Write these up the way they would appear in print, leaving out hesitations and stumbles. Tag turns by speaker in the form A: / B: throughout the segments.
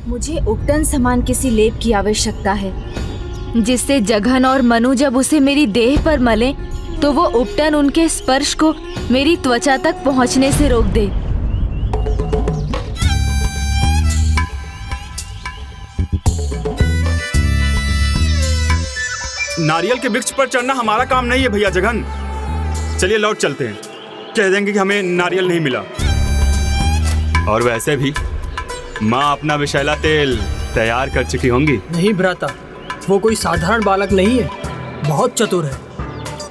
A: मुझे उपटन समान किसी लेप की आवश्यकता है, जिससे जघन और मनु जब उसे मेरी देह पर मले तो वो उपटन उनके स्पर्श को मेरी त्वचा तक पहुंचने से रोक दे।
B: नारियल के वृक्ष पर चढ़ना हमारा काम नहीं है भैया जघन। चलिए लौट चलते हैं, कह देंगे कि हमें नारियल नहीं मिला। और वैसे भी माँ अपना विषैला तेल तैयार कर चुकी होंगी।
C: नहीं भ्राता, वो कोई साधारण बालक नहीं है, बहुत चतुर है।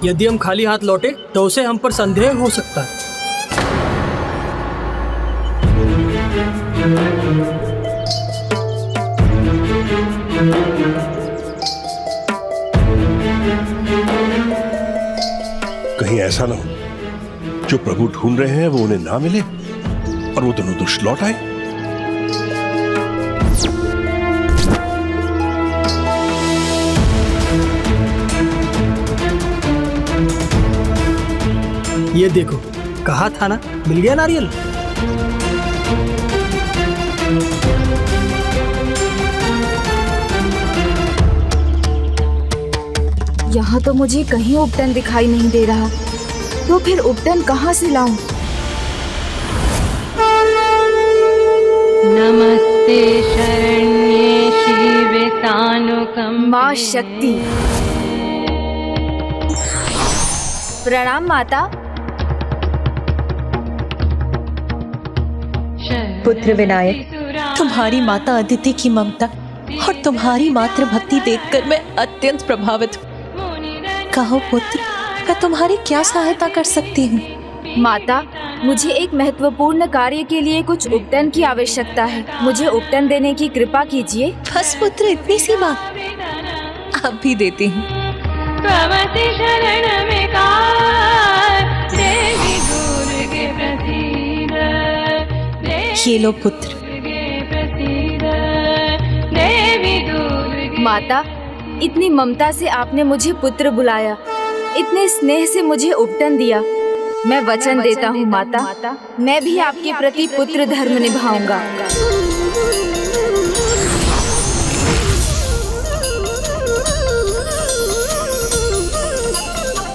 C: यदि हम खाली हाथ लौटे तो उसे हम पर संदेह हो सकता है।
D: कहीं ऐसा ना हो जो प्रभु ढूंढ रहे हैं वो उन्हें ना मिले और वो दोनों दुष्ट लौट आए।
C: ये देखो, कहा था ना, मिल गया नारियल।
A: यहाँ तो मुझे कहीं उपटन दिखाई नहीं दे रहा, तो फिर उपटन कहाँ से लाऊं?
E: नमस्ते शरण्ये शिवे तानुकंपे।
A: माँ शक्ति। प्रणाम माता।
F: पुत्र विनायक, तुम्हारी माता अदिति की ममता और तुम्हारी मातृ भक्ति देखकर मैं अत्यंत प्रभावित हूँ। कहो पुत्र, मैं तुम्हारी क्या सहायता कर सकती हूँ?
A: माता, मुझे एक महत्वपूर्ण कार्य के लिए कुछ उपटन की आवश्यकता है। मुझे उपटन देने की कृपा कीजिए।
F: बस पुत्र, इतनी सी बात? अब भी देती हूँ। ये लो पुत्र।
A: माता, इतनी ममता से आपने मुझे पुत्र बुलाया, इतने स्नेह से मुझे उपटन दिया। मैं वचन देता हूँ माता, मैं भी आपके प्रति पुत्र धर्म निभाऊंगा।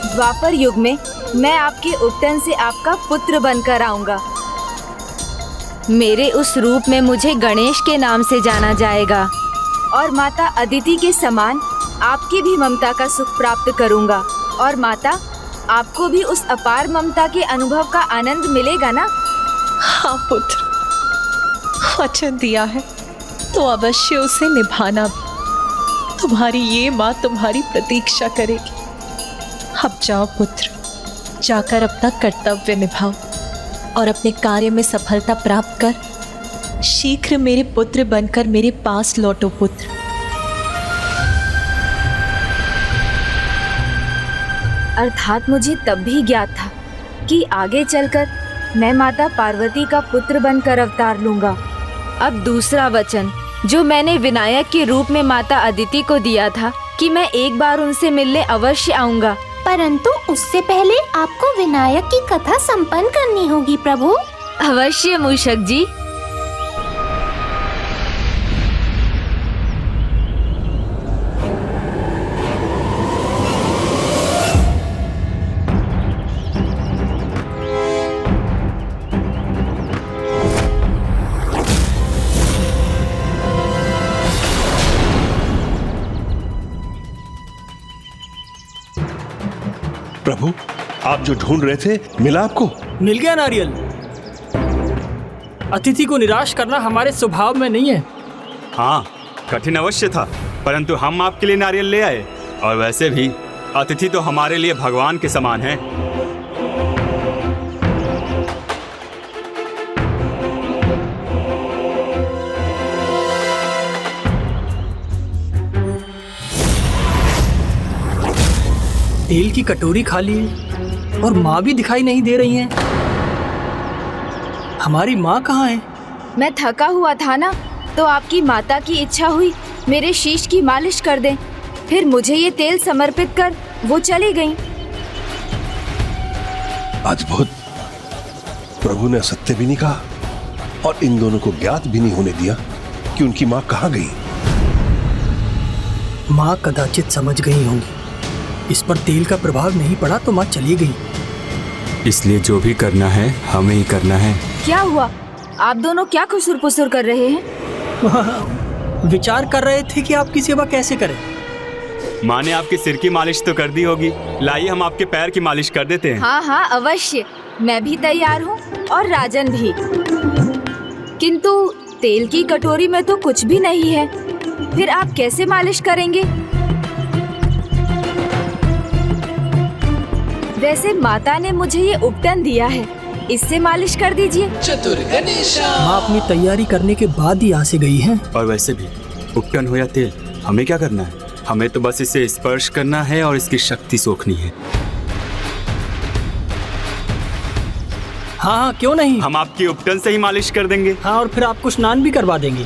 A: द्वापर युग में मैं आपके उपटन से आपका पुत्र बनकर आऊंगा। मेरे उस रूप में मुझे गणेश के नाम से जाना जाएगा और माता अदिति के समान आपकी भी ममता का सुख प्राप्त करूंगा। और माता, आपको भी उस अपार ममता के अनुभव का आनंद मिलेगा ना?
F: हाँ पुत्र, वचन दिया है तो अवश्य उसे निभाना। तुम्हारी ये माँ तुम्हारी प्रतीक्षा करेगी। अब जाओ पुत्र, जाकर अपना कर्तव्य निभाओ और अपने कार्य में सफलता प्राप्त कर शीघ्र मेरे पुत्र बनकर मेरे पास लौटो पुत्र।
A: अर्थात मुझे तब भी ज्ञात था कि आगे चलकर मैं माता पार्वती का पुत्र बनकर अवतार लूंगा। अब दूसरा वचन जो मैंने विनायक के रूप में माता अदिति को दिया था कि मैं एक बार उनसे मिलने अवश्य आऊंगा।
G: परंतु उससे पहले आपको विनायक की कथा संपन्न करनी होगी प्रभु।
A: अवश्य मूषक जी।
D: प्रभु, आप जो ढूंढ रहे थे मिला आपको?
C: मिल गया नारियल। अतिथि को निराश करना हमारे स्वभाव में नहीं है।
B: हाँ, कठिन अवश्य था, परंतु हम आपके लिए नारियल ले आए। और वैसे भी अतिथि तो हमारे लिए भगवान के समान है।
C: तेल की कटोरी खाली है और माँ भी दिखाई नहीं दे रही हैं। हमारी माँ कहाँ है?
A: मैं थका हुआ था ना, तो आपकी माता की इच्छा हुई मेरे शीश की मालिश कर दें। फिर मुझे ये तेल समर्पित कर वो चली गईं।
D: अद्भुत। प्रभु ने असत्य भी नहीं कहा और इन दोनों को ज्ञात भी नहीं होने दिया कि उनकी माँ कहाँ गई।
C: माँ कदाचित समझ गई होंगी। इस पर तेल का प्रभाव नहीं पड़ा तो माँ चली गई।
B: इसलिए जो भी करना है हमें ही करना है।
A: क्या हुआ? आप दोनों क्या खुसुर पुसुर कर रहे हैं?
C: विचार कर रहे थे कि आपकी सेवा कैसे करें।
B: माँ ने आपके सिर की मालिश तो कर दी होगी, लाइए हम आपके पैर की मालिश कर देते हैं।
A: हाँ हाँ अवश्य, मैं भी तैयार हूँ और राजन भी। किंतु तेल की कटोरी में तो कुछ भी नहीं है, फिर आप कैसे मालिश करेंगे? वैसे माता ने मुझे ये उपटन दिया है, इससे मालिश कर दीजिए।
C: माँ अपनी तैयारी करने के बाद ही यहाँ से गई हैं।
B: और वैसे भी उपटन हो या तेल, हमें क्या करना है? हमें तो बस इसे स्पर्श करना है और इसकी शक्ति सोखनी है।
C: हाँ हाँ क्यों नहीं।
B: हम आपकी उपटन से ही मालिश कर देंगे।
C: हाँ, और फिर आपको स्नान भी करवा देंगे।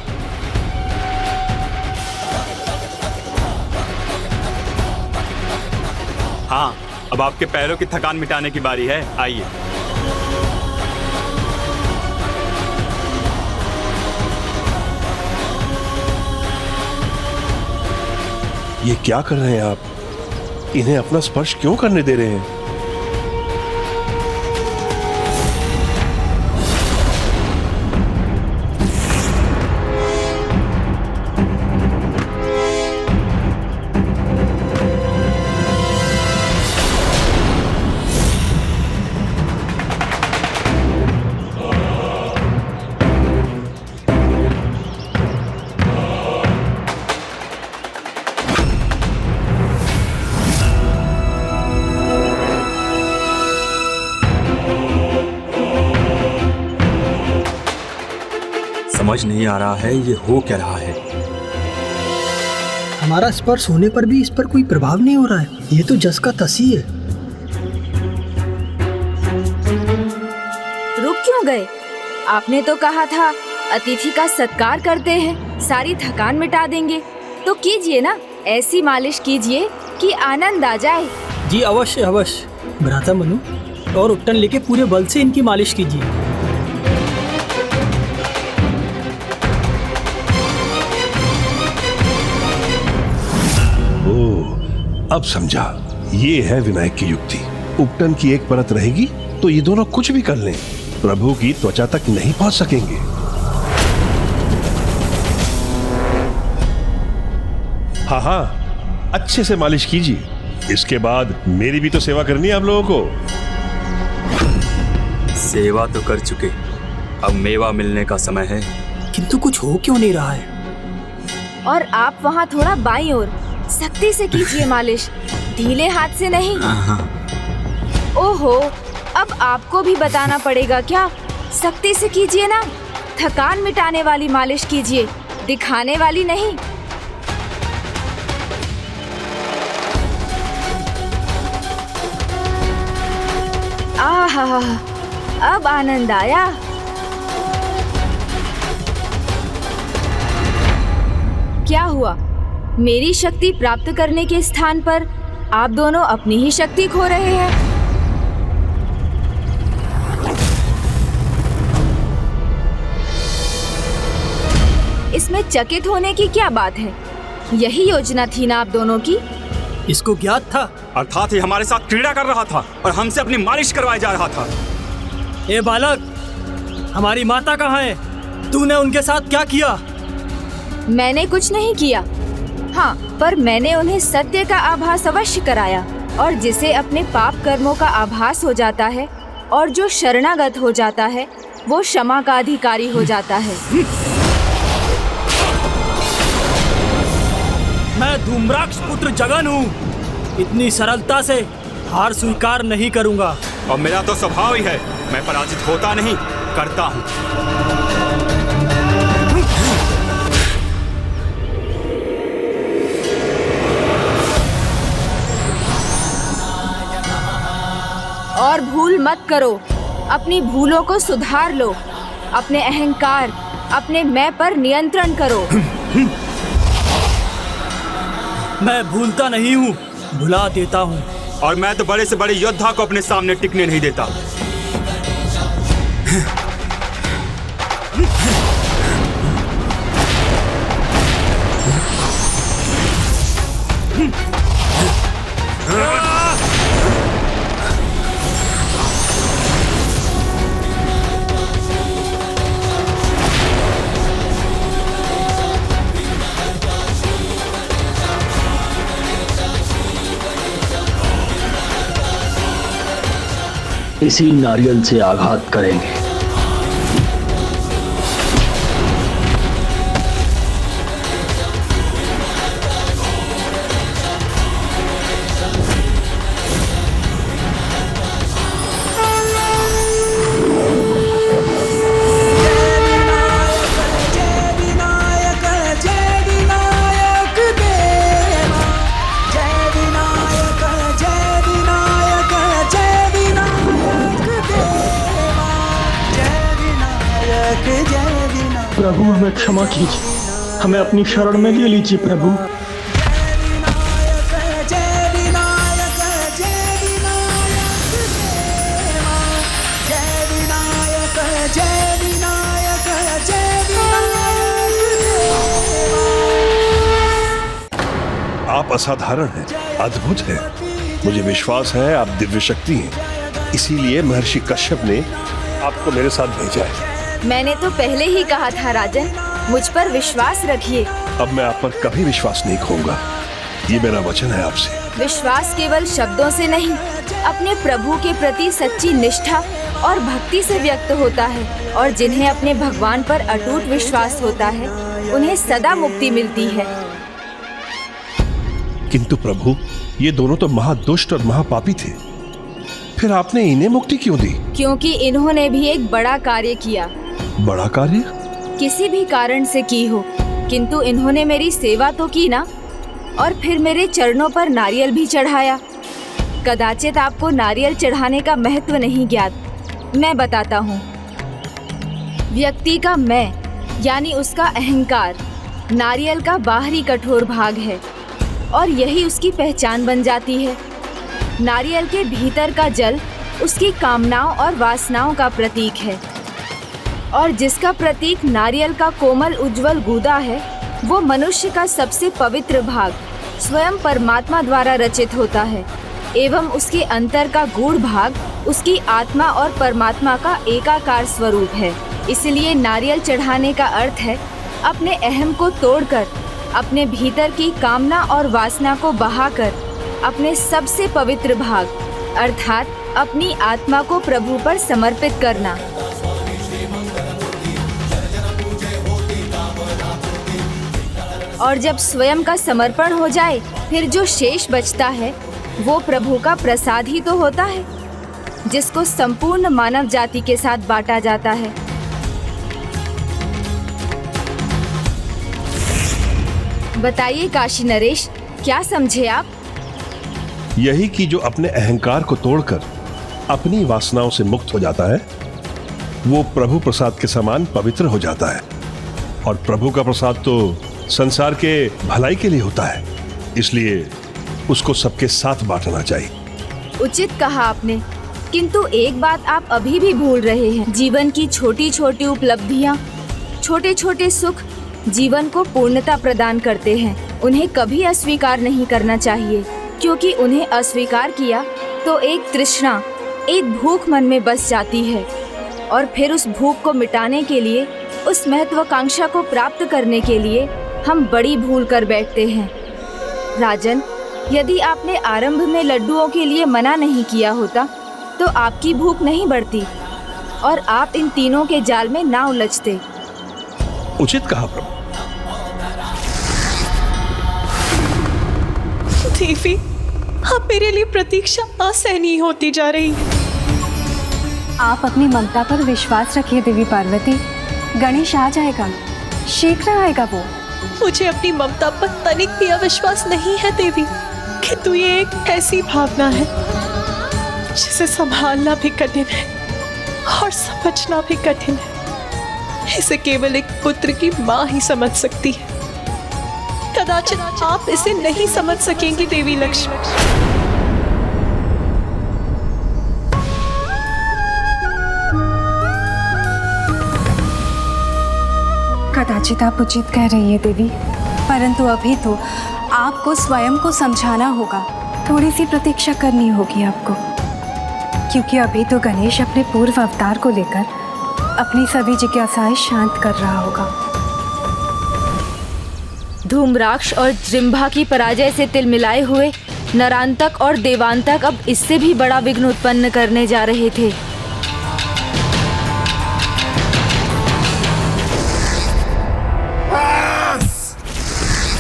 B: हाँ, अब आपके पैरों की थकान मिटाने की बारी है, आइए।
D: ये क्या कर रहे हैं आप? इन्हें अपना स्पर्श क्यों करने दे रहे हैं?
B: समझ नहीं आ रहा है ये हो क्या रहा है।
C: हमारा स्पर्श होने पर भी इस पर कोई प्रभाव नहीं हो रहा है। ये तो जस का तस ही है।
A: रुक क्यों गए? आपने तो कहा था अतिथि का सत्कार करते हैं, सारी थकान मिटा देंगे। तो कीजिए ना, ऐसी मालिश कीजिए कि आनंद आ जाए।
C: जी अवश्य अवश्य। भ्राता मनु, और उपटन लेके पूरे बल से इनकी मालिश कीजिए।
D: अब समझा, ये है विनायक की युक्ति। उपटन की एक परत रहेगी तो ये दोनों कुछ भी कर लें, प्रभु की त्वचा तक नहीं पहुंच सकेंगे। हाँ हाँ, अच्छे से मालिश कीजिए। इसके बाद मेरी भी तो सेवा करनी है आप लोगों को।
B: सेवा तो कर चुके, अब मेवा मिलने का समय है।
C: किंतु कुछ हो क्यों नहीं रहा है?
A: और आप वहाँ थोड़ा बाईं ओर सख्ती से कीजिए मालिश, ढीले हाथ से नहीं। ओहो, अब आपको भी बताना पड़ेगा क्या? सख्ती से कीजिए ना, थकान मिटाने वाली मालिश कीजिए, दिखाने वाली नहीं। आहा, अब आनंद आया। क्या हुआ? मेरी शक्ति प्राप्त करने के स्थान पर आप दोनों अपनी ही शक्ति खो रहे हैं। इसमें चकित होने की क्या बात है? यही योजना थी ना आप दोनों की?
C: इसको ज्ञात था।
B: अर्थात ये हमारे साथ क्रीड़ा कर रहा था और हमसे अपनी मालिश करवाई जा रहा था।
C: ए बालक, हमारी माता कहाँ है? तूने उनके साथ क्या किया?
A: मैंने कुछ नहीं किया। हाँ, पर मैंने उन्हें सत्य का आभास अवश्य कराया, और जिसे अपने पाप कर्मों का आभास हो जाता है और जो शरणागत हो जाता है वो क्षमा का अधिकारी हो जाता है।
C: मैं धूम्राक्ष पुत्र जगन हूँ, इतनी सरलता से हार स्वीकार नहीं करूँगा।
B: और मेरा तो स्वभाव ही है, मैं पराजित होता नहीं, करता हूँ।
A: और भूल मत करो, अपनी भूलों को सुधार लो, अपने अहंकार, अपने मैं पर नियंत्रण करो।
C: मैं भूलता नहीं हूँ, भुला देता हूँ।
B: और मैं तो बड़े से बड़े योद्धा को अपने सामने टिकने नहीं देता।
H: इसी नारियल से आघात करेंगे। प्रभु हमें क्षमा कीजिए, हमें अपनी शरण में ले लीजिए प्रभु।
D: आप असाधारण हैं, अद्भुत हैं। मुझे विश्वास है आप दिव्य शक्ति हैं, इसीलिए महर्षि कश्यप ने आपको मेरे साथ भेजा है।
A: मैंने तो पहले ही कहा था राजन, मुझ पर विश्वास रखिए।
D: अब मैं आप पर कभी विश्वास नहीं खोऊंगा, ये मेरा वचन है आपसे।
A: विश्वास केवल शब्दों से नहीं, अपने प्रभु के प्रति सच्ची निष्ठा और भक्ति से व्यक्त होता है, और जिन्हें अपने भगवान पर अटूट विश्वास होता है उन्हें सदा मुक्ति मिलती है।
D: किंतु प्रभु, ये दोनों तो महादुष्ट और महापापी थे, फिर आपने इन्हें मुक्ति क्यों दी?
A: क्योंकि इन्होंने भी एक बड़ा कार्य किया।
D: बड़ा कार्य?
A: किसी भी कारण से की हो, किंतु इन्होंने मेरी सेवा तो की ना, और फिर मेरे चरणों पर नारियल भी चढ़ाया। कदाचित आपको नारियल चढ़ाने का महत्व नहीं ज्ञात। मैं बताता हूँ। व्यक्ति का मैं यानी उसका अहंकार नारियल का बाहरी कठोर भाग है, और यही उसकी पहचान बन जाती है। नारियल के भीतर का जल उसकी कामनाओं और वासनाओं का प्रतीक है, और जिसका प्रतीक नारियल का कोमल उज्जवल गूदा है, वो मनुष्य का सबसे पवित्र भाग स्वयं परमात्मा द्वारा रचित होता है, एवं उसके अंतर का गूढ़ भाग उसकी आत्मा और परमात्मा का एकाकार स्वरूप है। इसलिए नारियल चढ़ाने का अर्थ है अपने अहम को तोड़कर, अपने भीतर की कामना और वासना को बहाकर अपने सबसे पवित्र भाग अर्थात अपनी आत्मा को प्रभु पर समर्पित करना। और जब स्वयं का समर्पण हो जाए, फिर जो शेष बचता है वो प्रभु का प्रसाद ही तो होता है, जिसको संपूर्ण मानव जाति के साथ बांटा जाता है। बताइए काशी नरेश, क्या समझे आप?
D: यही कि जो अपने अहंकार को तोड़कर अपनी वासनाओं से मुक्त हो जाता है, वो प्रभु प्रसाद के समान पवित्र हो जाता है। और प्रभु का प्रसाद तो संसार के भलाई के लिए होता है, इसलिए उसको सबके साथ बांटना चाहिए।
A: उचित कहा आपने, किंतु एक बात आप अभी भी भूल रहे हैं। जीवन की छोटी छोटी उपलब्धियां, छोटे छोटे सुख जीवन को पूर्णता प्रदान करते हैं। उन्हें कभी अस्वीकार नहीं करना चाहिए, क्योंकि उन्हें अस्वीकार किया तो एक तृष्णा, एक भूख मन में बस जाती है, और फिर उस भूख को मिटाने के लिए, उस महत्वाकांक्षा को प्राप्त करने के लिए हम बड़ी भूल कर बैठते हैं। राजन, यदि आपने आरंभ में लड्डुओं के लिए मना नहीं किया होता तो आपकी भूख नहीं बढ़ती और आप इन तीनों के जाल में ना उलझते।
D: उचित कहा प्रभु।
F: देवी, आप मेरे लिए प्रतीक्षा असहनीय होती जा रही है।
I: आप अपनी ममता पर विश्वास रखिए देवी पार्वती, गणेश आ जाएगा, शीघ्र आएगा वो।
F: मुझे अपनी ममता पर तनिक भी अविश्वास नहीं है देवी, किंतु ये एक ऐसी भावना है जिसे संभालना भी कठिन है और समझना भी कठिन है। इसे केवल एक पुत्र की माँ ही समझ सकती है। कदाचित आप इसे नहीं समझ सकेंगी देवी लक्ष्मी।
I: कदाचित आप उचित कह रही है देवी, परंतु अभी तो आपको स्वयं को समझाना होगा। थोड़ी सी प्रतीक्षा करनी होगी आपको, क्योंकि अभी तो गणेश अपने पूर्व अवतार को लेकर अपनी सभी जिज्ञासाएं शांत कर रहा होगा।
A: धूम्राक्ष और जृंभा की पराजय से तिलमिलाए हुए नरांतक और देवांतक अब इससे भी बड़ा विघ्न उत्पन्न करने जा रहे थे।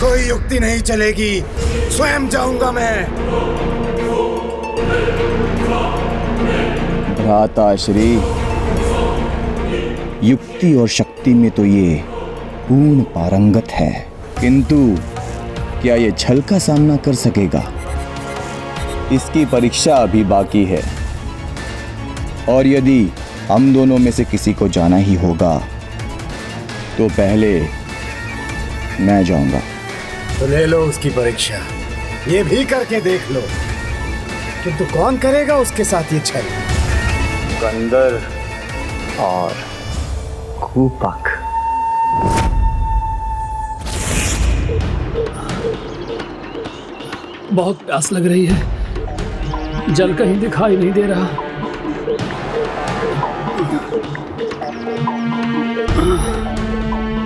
J: कोई युक्ति नहीं चलेगी, स्वयं जाऊंगा मैं।
K: भ्राताश्री, युक्ति और शक्ति में तो ये पूर्ण पारंगत है, किंतु क्या ये छल का सामना कर सकेगा? इसकी परीक्षा अभी बाकी है, और यदि हम दोनों में से किसी को जाना ही होगा तो पहले मैं जाऊंगा।
J: तो ले लो उसकी परीक्षा, ये भी करके देख लो, किंतु कौन करेगा उसके साथ ये छल?
K: कंदर और खूपक।
C: बहुत प्यास लग रही है, जल कहीं दिखाई नहीं दे रहा।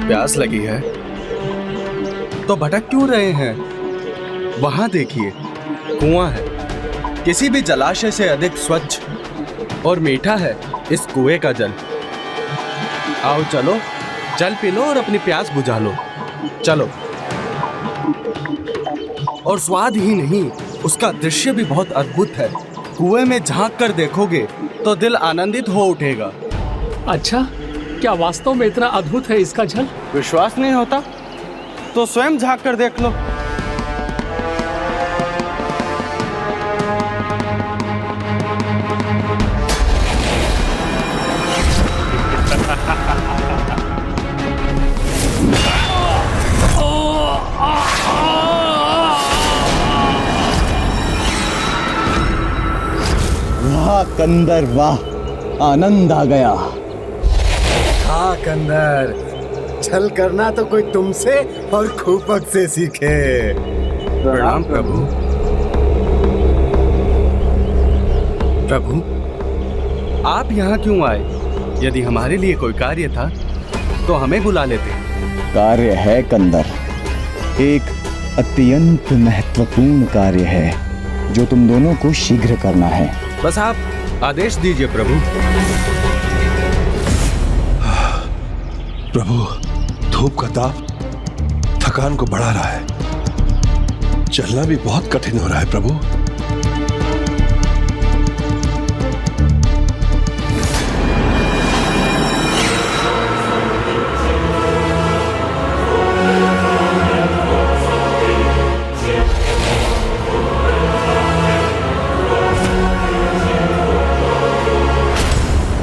L: प्यास लगी है तो भटक क्यों रहे हैं? वहां देखिए, कुआं है। किसी भी जलाशय से अधिक स्वच्छ और मीठा है इस कुएं का जल। आओ चलो, जल पी लो और अपनी प्यास बुझा लो। चलो। और स्वाद ही नहीं, उसका दृश्य भी बहुत अद्भुत है। कुएं में झांक कर देखोगे तो दिल आनंदित हो उठेगा।
C: अच्छा, क्या वास्तव में इतना अद्भुत है इसका जल?
L: विश्वास नहीं होता तो स्वयं झांक कर देख लो।
K: वाह कंदर वाह, आनंद आ गया।
J: हाँ कंदर, छल करना तो कोई तुमसे और खूपक से सीखे।
L: प्रणाम प्रभु। प्रभु, आप यहाँ क्यों आए? यदि हमारे लिए कोई कार्य था तो हमें बुला लेते।
K: कार्य है कंदर, एक अत्यंत महत्वपूर्ण कार्य है जो तुम दोनों को शीघ्र करना है।
L: बस आप आदेश दीजिए प्रभु।
D: प्रभु, धूप का ताप थकान को बढ़ा रहा है, चलना भी बहुत कठिन हो रहा है प्रभु।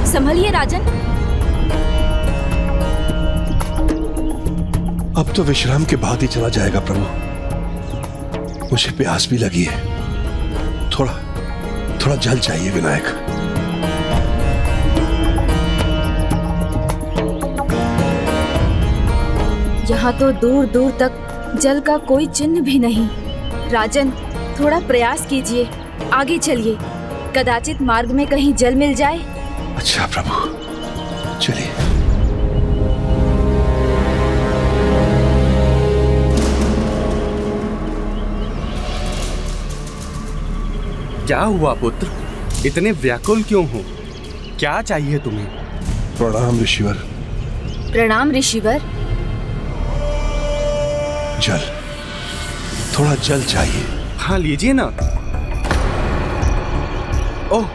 A: संभलिए राजन।
D: अब तो विश्राम के बाद ही चला जाएगा प्रभु। मुझे प्यास भी लगी है, थोड़ा जल चाहिए विनायक।
A: यहाँ तो दूर दूर तक जल का कोई चिन्ह भी नहीं। राजन, थोड़ा प्रयास कीजिए, आगे चलिए, कदाचित मार्ग में कहीं जल मिल जाए।
D: अच्छा प्रभु, चलिए।
L: क्या हुआ पुत्र? इतने व्याकुल क्यों हो? क्या चाहिए तुम्हें?
D: प्रणाम ऋषिवर।
A: प्रणाम ऋषिवर।
D: जल, थोड़ा जल चाहिए।
L: हाँ लीजिए ना। ओह,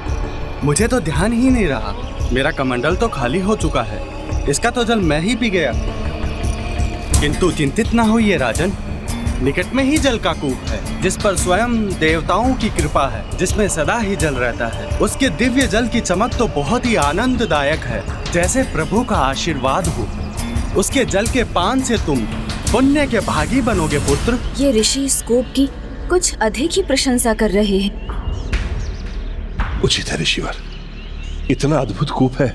L: मुझे तो ध्यान ही नहीं रहा। मेरा कमंडल तो खाली हो चुका है, इसका तो जल मैं ही पी गया। किंतु चिंतित ना होइए राजन, निकट में ही जल का कूप है जिस पर स्वयं देवताओं की कृपा है, जिसमें सदा ही जल रहता है। उसके दिव्य जल की चमक तो बहुत ही आनंददायक है, जैसे प्रभु का आशीर्वाद हो। उसके जल के पान से तुम पुण्य के भागी बनोगे पुत्र।
A: ये ऋषि इस कूप की कुछ अधिक ही प्रशंसा कर रहे हैं।
D: उचित है ऋषिवर, इतना अद्भुत कूप है,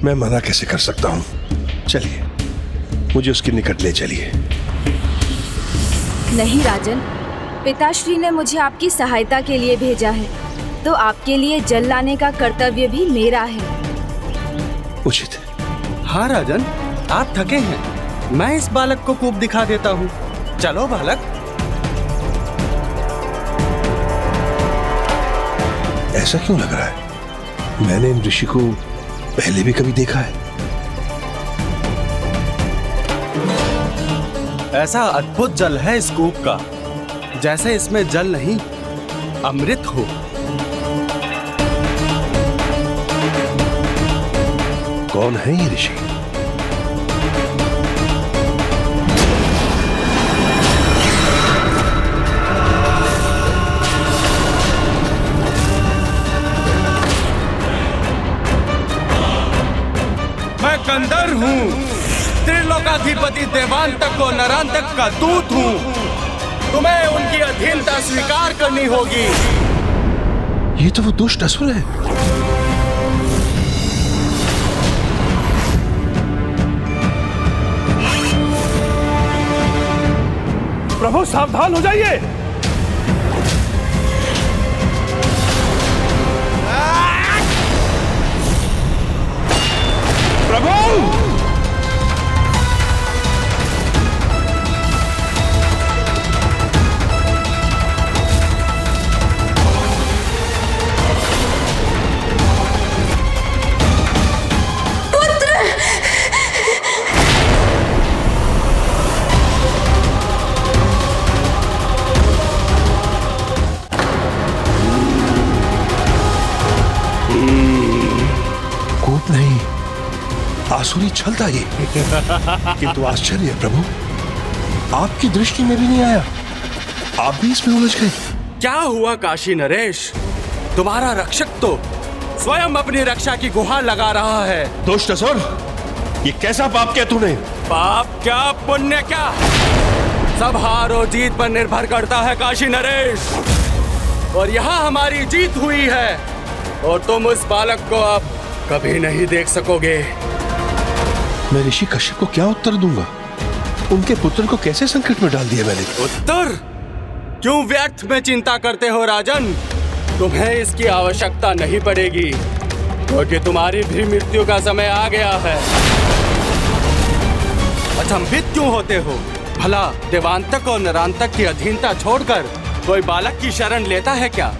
D: मैं मना कैसे कर सकता हूँ। चलिए, मुझे उसके निकट ले चलिए।
A: नहीं राजन, पिताश्री ने मुझे आपकी सहायता के लिए भेजा है, तो आपके लिए जल लाने का कर्तव्य भी मेरा है।
D: उचित है।
L: हाँ राजन, आप थके हैं, मैं इस बालक को कूप दिखा देता हूँ। चलो बालक।
D: ऐसा क्यों लग रहा है? मैंने इन ऋषि को पहले भी कभी देखा है।
L: ऐसा अद्भुत जल है इस कूप का, जैसे इसमें जल नहीं अमृत हो।
D: कौन है ये ऋषि?
L: मैं कंदर हूँ, त्रिलोकाधिपति देवांतक और नरांतक का दूत हूँ। तुम्हें उनकी अधीनता स्वीकार करनी होगी।
D: ये तो वो दुष्ट असुर है।
H: प्रभु सावधान हो जाइए।
D: प्रभु! कूप नहीं, आसुरी छल था ये। किंतु आश्चर्य है प्रभु, आपकी दृष्टि में भी नहीं आया। आप भी इसमें उलझ गए।
L: क्या हुआ काशी नरेश? तुम्हारा रक्षक तो स्वयं अपनी रक्षा की गुहार लगा रहा है।
D: दुष्ट असुर, ये कैसा पाप किया तूने?
L: पाप क्या पुण्य क्या, सब हार और जीत पर निर्भर करता है काशी नरेश। और यहाँ हमारी जीत हुई है और तुम उस बालक को अब कभी नहीं देख सकोगे।
D: मैं ऋषि कश्यप को क्या उत्तर दूंगा? उनके पुत्र को कैसे संकट में डाल दिया मैंने?
L: उत्तर क्यों व्यर्थ में चिंता करते हो राजन? तुम्हें इसकी आवश्यकता नहीं पड़ेगी, क्योंकि तुम्हारी भी मृत्यु का समय आ गया है। अचंभित क्यों होते हो? भला देवांतक और नरांतक की अधीनता छोड़कर कोई बालक की शरण लेता है क्या?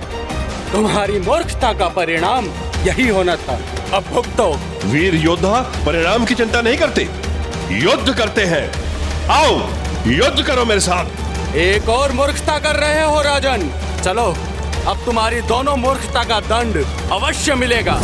L: तुम्हारी मूर्खता का परिणाम यही होना था। अब भुगतो।
D: वीर योद्धा परिणाम की चिंता नहीं करते, युद्ध करते हैं। आओ युद्ध करो मेरे साथ।
L: एक और मूर्खता कर रहे हो राजन। चलो, अब तुम्हारी दोनों मूर्खता का दंड अवश्य मिलेगा।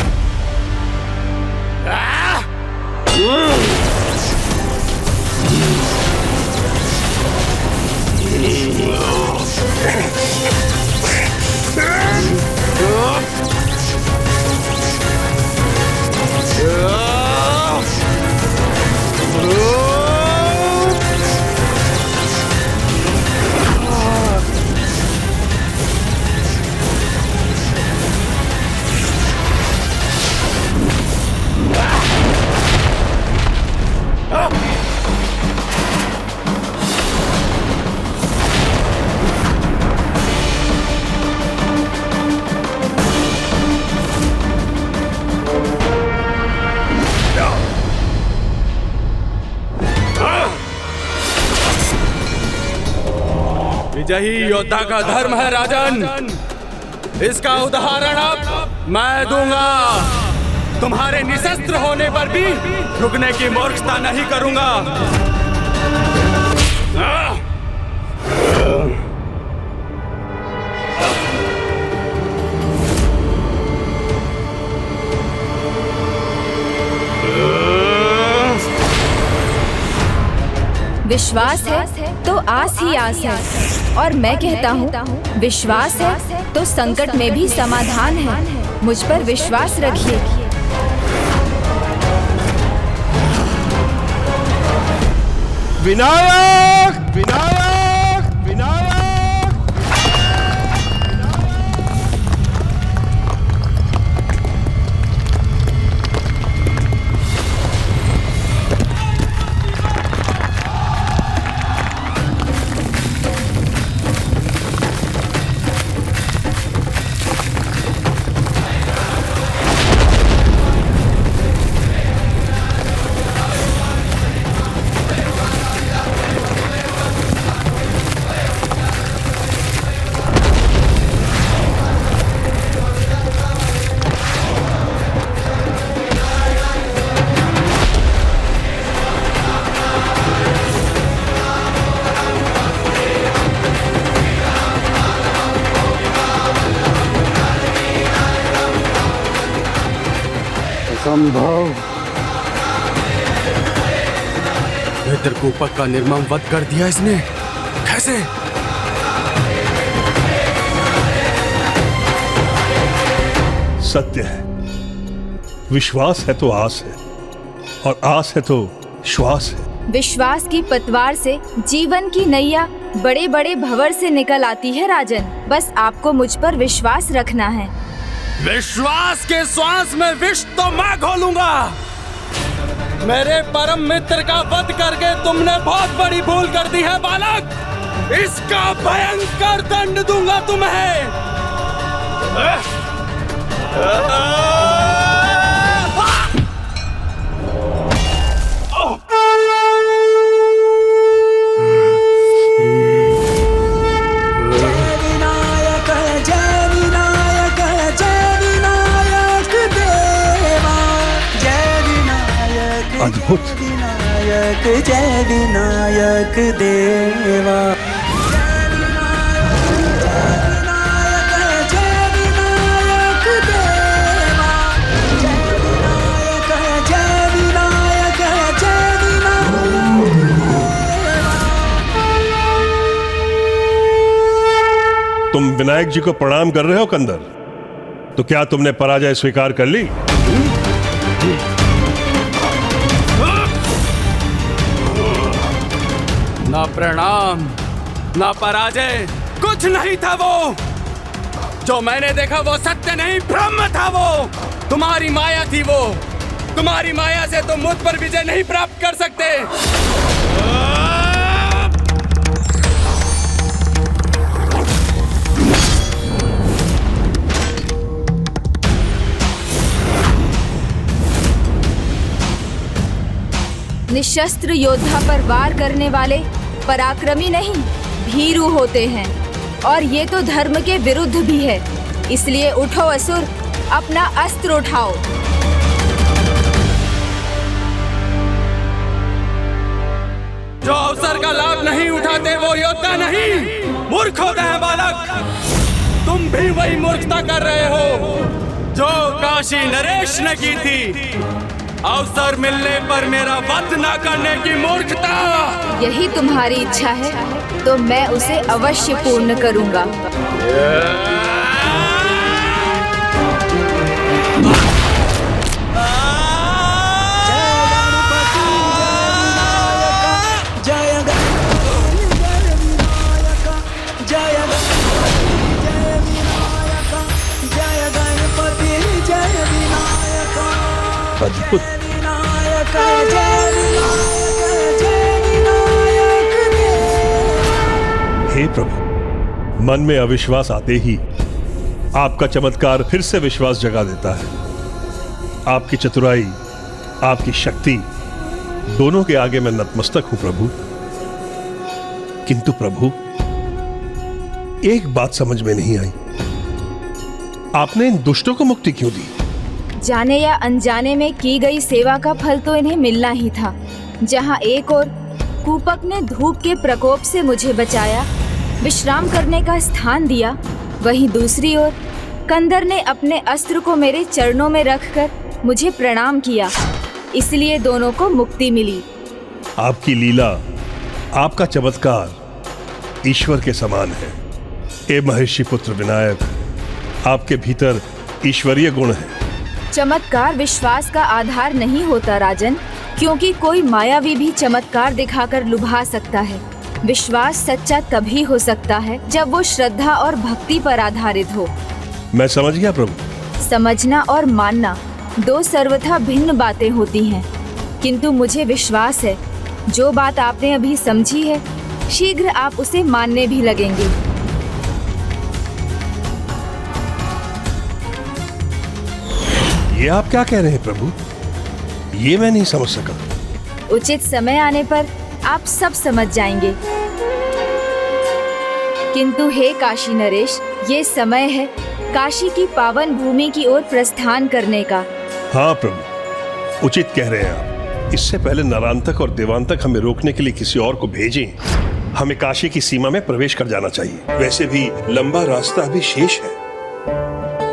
L: विजयी योद्धा का धर्म है राजन। इसका उदाहरण अब मैं दूंगा। तुम्हारे निशस्त्र होने पर भी रुकने की मूर्खता नहीं करूंगा।
A: विश्वास है तो आस ही आस है, और मैं कहता हूँ विश्वास है तो संकट में भी समाधान है। मुझ पर विश्वास रखिए।
D: विनायक, विनायक, विनायक।
H: असंभव।
L: कूपक का निर्मम वध कर दिया इसने, कैसे?
D: सत्य है, विश्वास है तो आस है, और आस है तो श्वास है।
A: विश्वास की पतवार से जीवन की नैया बड़े बड़े भंवर से निकल आती है राजन। बस आपको मुझ पर विश्वास रखना है।
L: विश्वास के श्वास में विष तो मैं घोलूंगा। मेरे परम मित्र का वध करके तुमने बहुत बड़ी भूल कर दी है बालक। इसका भयंकर दंड दूंगा तुम्हें।
D: अद्भुत।
M: विनायक जय विनायक देवा।
D: तुम विनायक जी को प्रणाम कर रहे हो कंदर? तो क्या तुमने पराजय स्वीकार कर ली?
L: ना प्रणाम ना पराजय, कुछ नहीं था वो। जो मैंने देखा वो सत्य नहीं, ब्रह्म था वो। तुम्हारी माया थी वो। तुम्हारी माया से तुम मुझ पर विजय नहीं प्राप्त कर सकते।
A: निशस्त्र योद्धा पर वार करने वाले पराक्रमी नहीं, भीरू होते हैं, और ये तो धर्म के विरुद्ध भी है। इसलिए उठो असुर, अपना अस्त्र उठाओ।
L: जो अवसर का लाभ नहीं उठाते वो योद्धा नहीं, मूर्ख होते हैं बालक। तुम भी वही मूर्खता कर रहे हो जो काशी नरेश ने की थी। अवसर मिलने पर मेरा वध न करने की मूर्खता।
A: यही तुम्हारी इच्छा है तो मैं उसे अवश्य पूर्ण करूंगा।
D: अद्भुत। हे प्रभु, मन में अविश्वास आते ही आपका चमत्कार फिर से विश्वास जगा देता है। आपकी चतुराई, आपकी शक्ति दोनों के आगे मैं नतमस्तक हूं प्रभु। किंतु प्रभु, एक बात समझ में नहीं आई, आपने इन दुष्टों को मुक्ति क्यों दी?
A: जाने या अनजाने में की गई सेवा का फल तो इन्हें मिलना ही था। जहां एक ओर कूपक ने धूप के प्रकोप से मुझे बचाया, विश्राम करने का स्थान दिया, वहीं दूसरी ओर कंदर ने अपने अस्त्र को मेरे चरणों में रखकर मुझे प्रणाम किया। इसलिए दोनों को मुक्ति मिली।
D: आपकी लीला, आपका चमत्कार ईश्वर के समान है। हे महर्षि पुत्र विनायक, आपके भीतर ईश्वरीय गुण है।
A: चमत्कार विश्वास का आधार नहीं होता राजन, क्योंकि कोई मायावी भी चमत्कार दिखाकर लुभा सकता है। विश्वास सच्चा तभी हो सकता है जब वो श्रद्धा और भक्ति पर आधारित हो।
D: मैं समझ गया प्रभु।
A: समझना और मानना दो सर्वथा भिन्न बातें होती हैं, किंतु मुझे विश्वास है जो बात आपने अभी समझी है, शीघ्र आप उसे मानने भी लगेंगे।
D: ये आप क्या कह रहे हैं प्रभु? ये मैं नहीं समझ सका।
A: उचित समय आने पर आप सब समझ जाएंगे। किंतु हे काशी नरेश, ये समय है काशी की पावन भूमि की ओर प्रस्थान करने का।
D: हाँ प्रभु, उचित कह रहे हैं आप। इससे पहले नरांतक और देवांतक हमें रोकने के लिए किसी और को भेजें। हमें काशी की सीमा में प्रवेश कर जाना चाहिए। वैसे भी लंबा रास्ता अभी शेष है।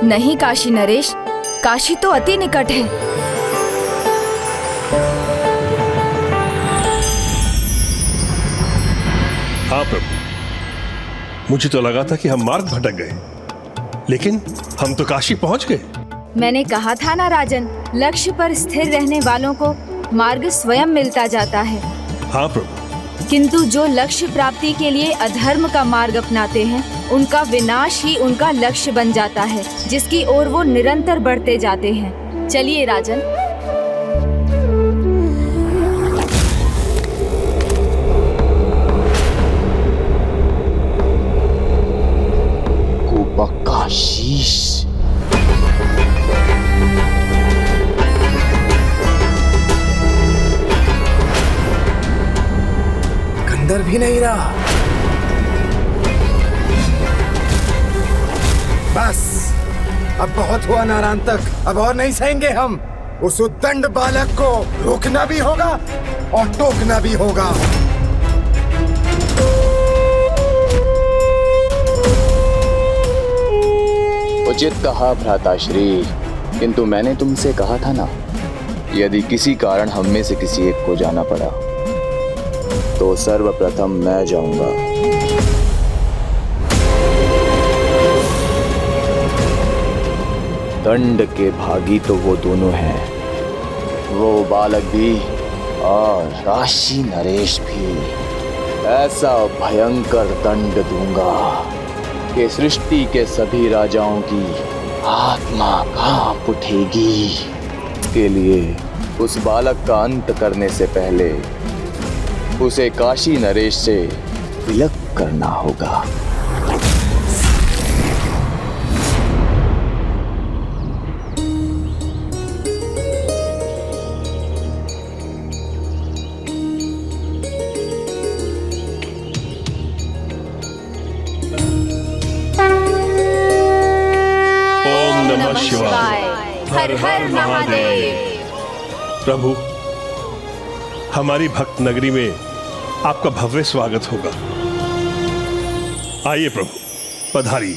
A: नहीं काशी नरेश, काशी तो अति निकट है।
D: हाँ प्रभु, मुझे तो लगा था कि हम मार्ग भटक गए, लेकिन हम तो काशी पहुंच गए।
A: मैंने कहा था ना राजन, लक्ष्य पर स्थिर रहने वालों को मार्ग स्वयं मिलता जाता है।
D: हाँ प्रभु।
A: किंतु जो लक्ष्य प्राप्ति के लिए अधर्म का मार्ग अपनाते हैं, उनका विनाश ही उनका लक्ष्य बन जाता है, जिसकी ओर वो निरंतर बढ़ते जाते हैं। चलिए राजन।
K: शीश
J: अंदर भी नहीं रहा। बस अब बहुत हुआ नारायण तक, अब और नहीं सहेंगे हम। उस उद्दंड बालक को रोकना भी होगा और टोकना भी होगा।
K: उचित कहा भ्राताश्री, किंतु मैंने तुमसे कहा था ना, यदि किसी कारण हम में से किसी एक को जाना पड़ा तो सर्वप्रथम मैं जाऊंगा। दंड के भागी तो वो दोनों हैं, वो बालक भी और काशी नरेश भी। ऐसा भयंकर दंड दूंगा कि सृष्टि के सभी राजाओं की आत्मा कांप उठेगी। के लिए उस बालक का अंत करने से पहले उसे काशी नरेश से विलग करना होगा।
A: हर हर महादेव।
D: प्रभु, हमारी भक्त नगरी में आपका भव्य स्वागत होगा। आइए प्रभु, पधारिए।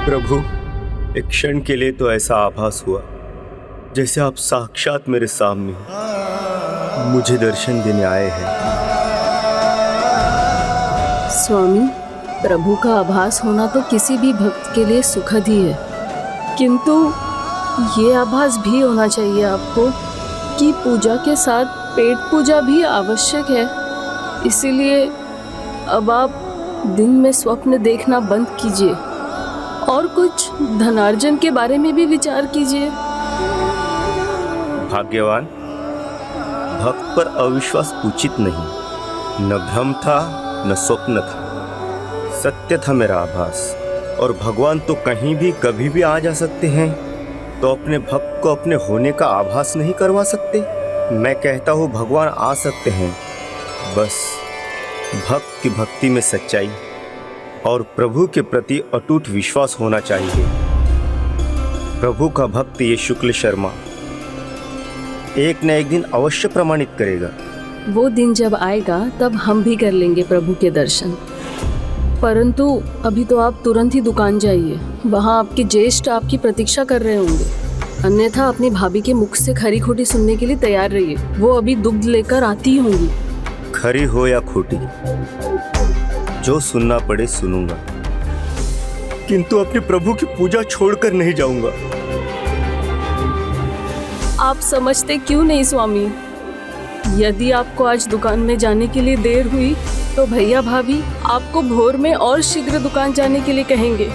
B: प्रभु, एक क्षण के लिए तो ऐसा आभास हुआ जैसे आप साक्षात मेरे सामने हो, मुझे दर्शन देने आए हैं।
N: स्वामी, प्रभु का आभास होना तो किसी भी भक्त के लिए सुखद ही है, किंतु ये आभास भी होना चाहिए आपको कि पूजा के साथ पेट पूजा भी आवश्यक है। इसीलिए अब आप दिन में स्वप्न देखना बंद कीजिए और कुछ धनार्जन के बारे में भी विचार कीजिए।
B: भाग्यवान, भक्त पर अविश्वास उचित नहीं। न भ्रम था न स्वप्न था, सत्य था मेरा आभास। और भगवान तो कहीं भी कभी भी आ जा सकते हैं, तो अपने भक्त को अपने होने का आभास नहीं करवा सकते। मैं कहता हूँ भगवान आ सकते हैं, बस भक्त की भक्ति में सच्चाई और प्रभु के प्रति अटूट विश्वास होना चाहिए। प्रभु का भक्त ये शुक्ल शर्मा एक न एक दिन अवश्य प्रमाणित करेगा।
N: वो दिन जब आएगा तब हम भी कर लेंगे प्रभु के दर्शन, परंतु अभी तो आप तुरंत ही दुकान जाइए, वहाँ आपके ज्येष्ठ आपकी प्रतीक्षा कर रहे होंगे। अन्यथा अपनी भाभी के मुख से खरी खोटी सुनने के लिए तैयार रहिए। वो अभी दुग्ध लेकर आती ही होंगी।
O: खरी हो या खोटी, जो सुनना पड़े सुनूंगा, किंतु अपने प्रभु की पूजा छोड़कर नहीं जाऊंगा।
N: आप समझते क्यों नहीं स्वामी? यदि आपको आज दुकान में जाने के लिए देर हुई तो भैया भाभी आपको भोर में और शीघ्र दुकान जाने के लिए कहेंगे,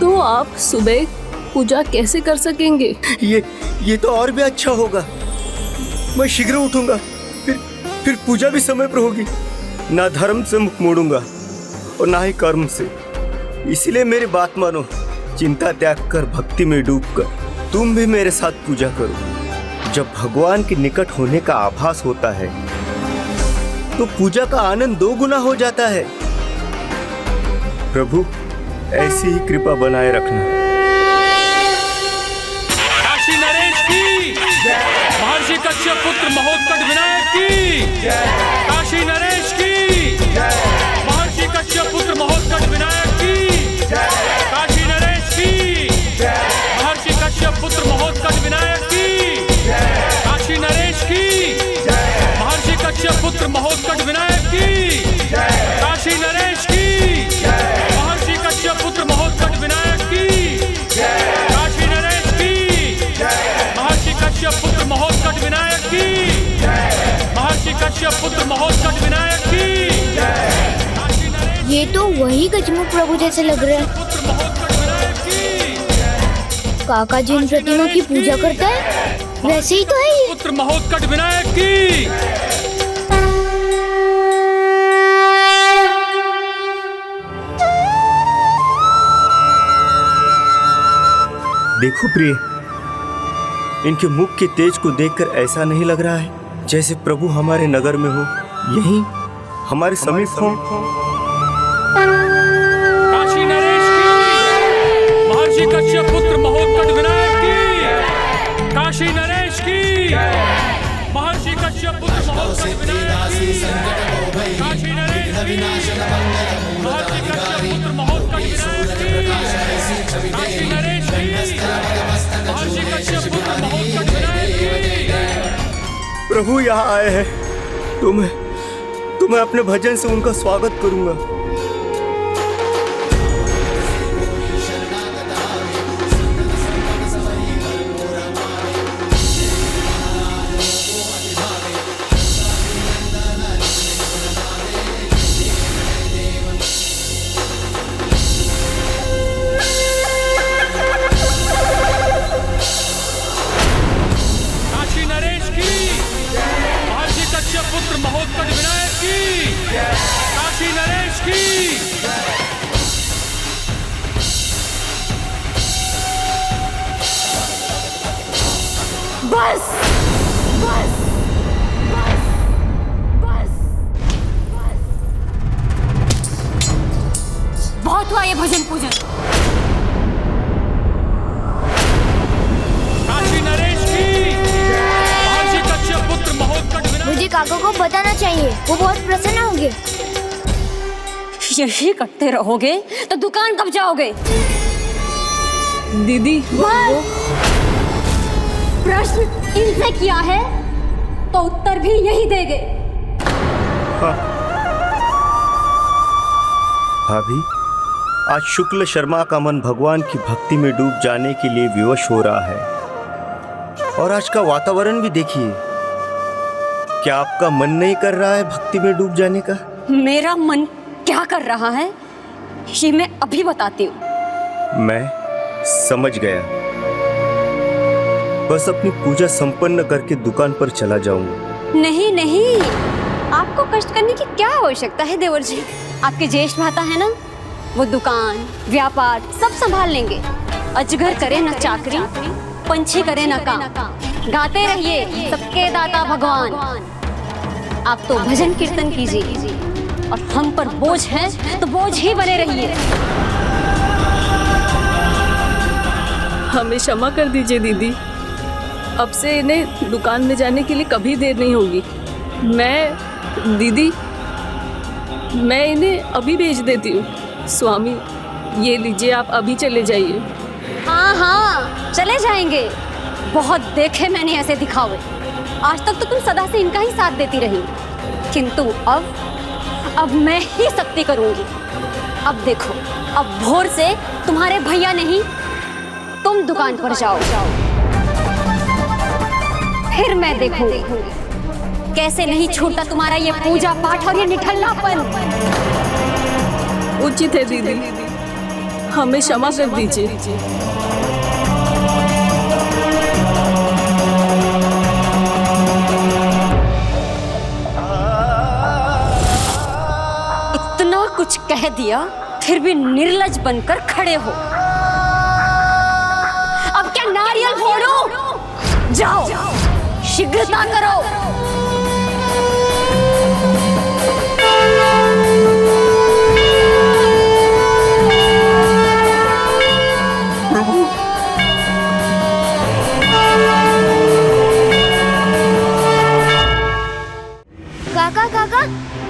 N: तो आप सुबह पूजा कैसे कर सकेंगे?
O: ये तो और भी अच्छा होगा। मैं शीघ्र उठूंगा, फिर पूजा भी समय पर होगी। ना धर्म से मुख मोड़ूंगा और ना ही कर्म से। इसलिए मेरी बात मानो, चिंता त्याग कर भक्ति में डूबकर तुम भी मेरे साथ पूजा करो। जब भगवान के निकट होने का आभास होता है तो पूजा का आनंद 2 गुना हो जाता है। प्रभु ऐसी ही कृपा बनाए रखना।
P: काशी नरेश की जय, महर्षि कश्यप पुत्र महोत्कट विनायक की जय, काशी नरेश की जय, महर्षि कश्यप पुत्र महोत्कट विनायक की जय, काशी नरेश की जय, महर्षि कश्यप पुत्र महोत्कट विनायक की जय, काशी नरेश की जय, महर्षि कश्यप पुत्र महोत्कट विनायक की जय, काशी नरेश की जय, महर्षि कश्यप पुत्र महोत्कट विनायक की जय, काशी नरेश की जय, महर्षि कश्यप पुत्र महोत्कट विनायक की जय, महर्षि कश्यप पुत्र महोत्कट विनायक की जय।
Q: ये तो वही गजमुख प्रभु जैसे लग रहे हैं। काका जिन प्रतिमा की पूजा करता है वैसे ही तो है ये।
P: पुत्र महोत्कट विनायक की।
O: देखो प्रिय, इनके मुख के तेज को देखकर ऐसा नहीं लग रहा है जैसे प्रभु हमारे नगर में हो, यहीं हमारे समीप हो।
P: काशी नरेश की, महर्षि कश्यप पुत्र महोत्कट विनायक की, काशी नरेश की, महर्षि कश्यप पुत्र महोत्कट विनायक की, काशी नरेश की, महर्षि कश्यप पुत्र महोत्कट विनायक की, काशी नरेश की, महर्षि कश्यप पुत्र महोत्कट विनायक की।
O: प्रभु यहाँ आए हैं, तो मैं अपने भजन से उनका स्वागत करूंगा।
P: काशी नरेश की, महर्षि कश्यप पुत्र महोत्कट विनायक की, काशी नरेश की।
Q: बस बस बहुत हुआ ये भजन पूजन।
P: काशी नरेश की, महर्षि कश्यप पुत्र महोत्कट विनायक।
Q: मुझे काका को बताना चाहिए, वो बहुत प्रसन्न होंगे।
R: यही करते रहोगे तो दुकान कब जाओगे?
N: दीदी वो
R: प्रश्न इनसे किया है तो उत्तर भी यही देंगे।
O: भाभी, आज शुक्ल शर्मा का मन भगवान की भक्ति में डूब जाने के लिए विवश हो रहा है। और आज का वातावरण भी देखिए, क्या आपका मन नहीं कर रहा है भक्ति में डूब जाने का?
R: मेरा मन क्या कर रहा है ये मैं अभी बताती हूँ।
O: मैं समझ गया। बस अपनी पूजा संपन्न करके दुकान पर चला जाऊंगा।
R: नहीं नहीं, आपको कष्ट करने की क्या आवश्यकता है देवर जी? आपके ज्येष्ठ भ्राता है ना, वो दुकान व्यापार सब संभाल लेंगे। अजगर करे न चाकरी, पंछी करे न काम, गाते रहिए सबके दाता भगवान। आप तो भजन कीर्तन कीजिए और हम पर बोझ है तो बोझ ही बने रहिए।
N: हमें क्षमा कर दीजिए दीदी, अब से इन्हें दुकान में जाने के लिए कभी देर नहीं होगी। मैं इन्हें अभी भेज देती हूँ। स्वामी ये लीजिए, आप अभी चले जाइए।
R: हाँ हाँ चले जाएंगे, बहुत देखे मैंने ऐसे दिखावे। आज तक तो तुम सदा से इनका ही साथ देती रही, किंतु अब मैं ही सख्ती करूंगी। अब देखो, अब भोर से तुम्हारे भैया नहीं, तुम दुकान पर जाओ, फिर मैं देखूंगी कैसे नहीं छूटा तुम्हारा ये पूजा पाठ और ये निठल्लापन।
N: उचित है दीदी, हमें क्षमा कर दीजिए।
R: इतना कुछ कह दिया फिर भी निर्लज बनकर खड़े हो। अब क्या नारियल फोड़ो? जाओ, शीघ्रता करो।
Q: काका काका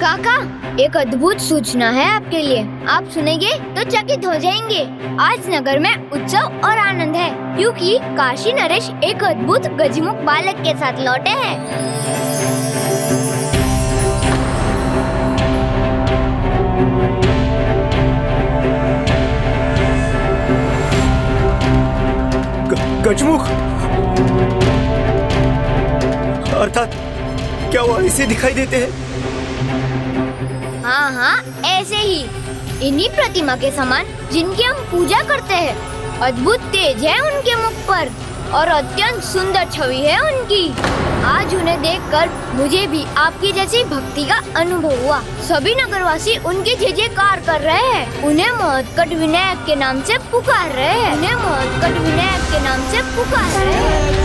Q: काका, एक अद्भुत सूचना है आपके लिए। आप सुनेंगे तो चकित हो जाएंगे। आज नगर में उत्सव और आनंद है, क्योंकि काशी नरेश एक अद्भुत गजमुख बालक के साथ लौटे हैं।
O: गजमुख अर्थात क्या वो ऐसे दिखाई देते हैं?
Q: हाँ हाँ, ऐसे ही, इन्हीं प्रतिमा के समान जिनकी हम पूजा करते हैं। अद्भुत तेज है उनके मुख पर और अत्यंत सुंदर छवि है उनकी। आज उन्हें देखकर मुझे भी आपकी जैसी भक्ति का अनुभव हुआ। सभी नगरवासी उनकी जय जयकार कर रहे हैं, उन्हें महत्कट विनायक के नाम से पुकार रहे हैं, उन्हें महत्कट विनायक के नाम से पुकार रहे हैं।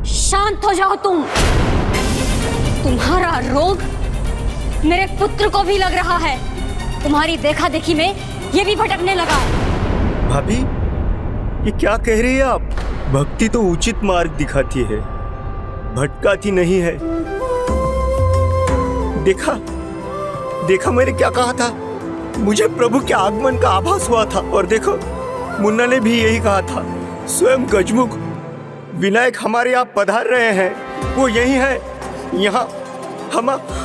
R: शांत हो जाओ तुम। तुम्हारा रोग मेरे पुत्र को भी लग रहा है। तुम्हारी देखा देखी में ये भी भटकने लगा।
O: भाभी, ये क्या कह रही है आप? भक्ति तो उचित मार्ग दिखाती है, भटकाती नहीं है। देखा मैंने क्या कहा था? मुझे प्रभु के आगमन का आभास हुआ था। और देखो, मुन्ना ने भी यही कहा था। स्वयं गजमुख विनायक हमारे यहाँ पधार रहे हैं। वो यही है, यहाँ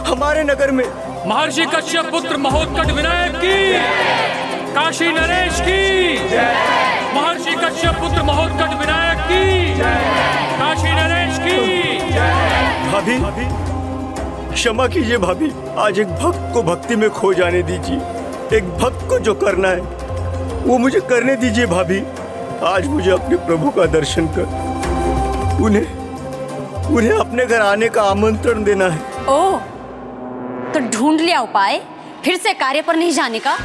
O: हमारे नगर में।
P: महर्षि कश्यप पुत्र महोत्कट विनायक की, काशी नरेश की, महर्षि कश्यप पुत्र महोत्कट विनायक की, काशी नरेश की।
O: भाभी, क्षमा कीजिए भाभी, आज एक भक्त को भक्ति में खो जाने दीजिए। एक भक्त को जो करना है वो मुझे करने दीजिए भाभी। आज मुझे अपने प्रभु का दर्शन कर उन्हें अपने घर आने का आमंत्रण देना है।
R: ओह, तो ढूंढ लिया उपाय फिर से कार्य पर नहीं जाने का?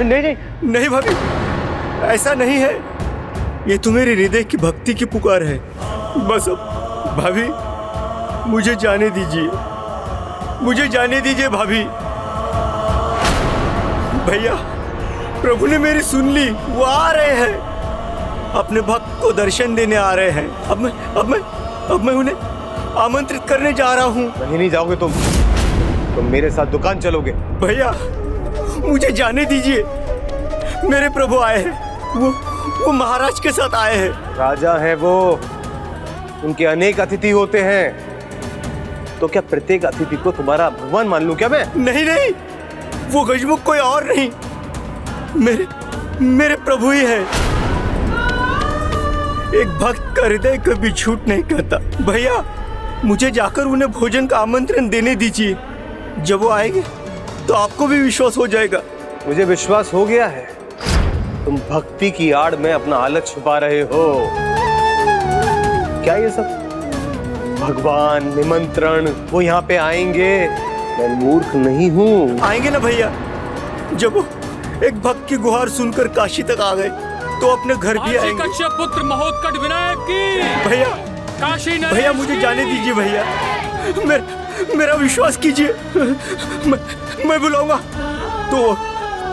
O: नहीं भाभी, ऐसा नहीं है। ये तो मेरे हृदय की भक्ति की पुकार है। बस अब भाभी मुझे जाने दीजिए, मुझे जाने दीजिए भाभी। भैया, प्रभु ने मेरी सुन ली, वो आ रहे हैं, अपने भक्त को दर्शन देने आ रहे हैं। अब मैं उन्हें आमंत्रित करने जा रहा हूँ।
S: नहीं जाओगे तुम मेरे साथ दुकान चलोगे।
O: भैया, मुझे जाने दीजिए। मेरे प्रभु आए हैं, वो महाराज के साथ आए हैं।
S: राजा है वो, उनके अनेक अतिथि होते हैं। तो क्या प्रत्येक अतिथि को तुम्हारा भगवान मान लूं क्या मैं?
O: नहीं, वो गजमुख कोई और नहीं, मेरे प्रभु ही है। एक भक्त का हृदय कभी झूठ नहीं कहता। भैया, मुझे जाकर उन्हें भोजन का आमंत्रण देने दीजिए। जब वो आएंगे तो आपको भी विश्वास हो जाएगा।
S: मुझे विश्वास हो गया है, तुम भक्ति की आड़ में अपना हालत छुपा रहे हो। क्या ये सब भगवान निमंत्रण, वो यहाँ पे आएंगे? मैं मूर्ख नहीं हूँ।
O: आएंगे ना भैया। जब वो एक भक्त की गुहार सुनकर काशी तक आ गए तो अपने घर भी आएंगे।
P: कश्यप पुत्र महोत्कट विनायक की,
O: भैया
P: काशी नरेश
O: भैया मुझे जाने दीजिए भैया। मेरा विश्वास कीजिए, मैं बुलाऊंगा, तो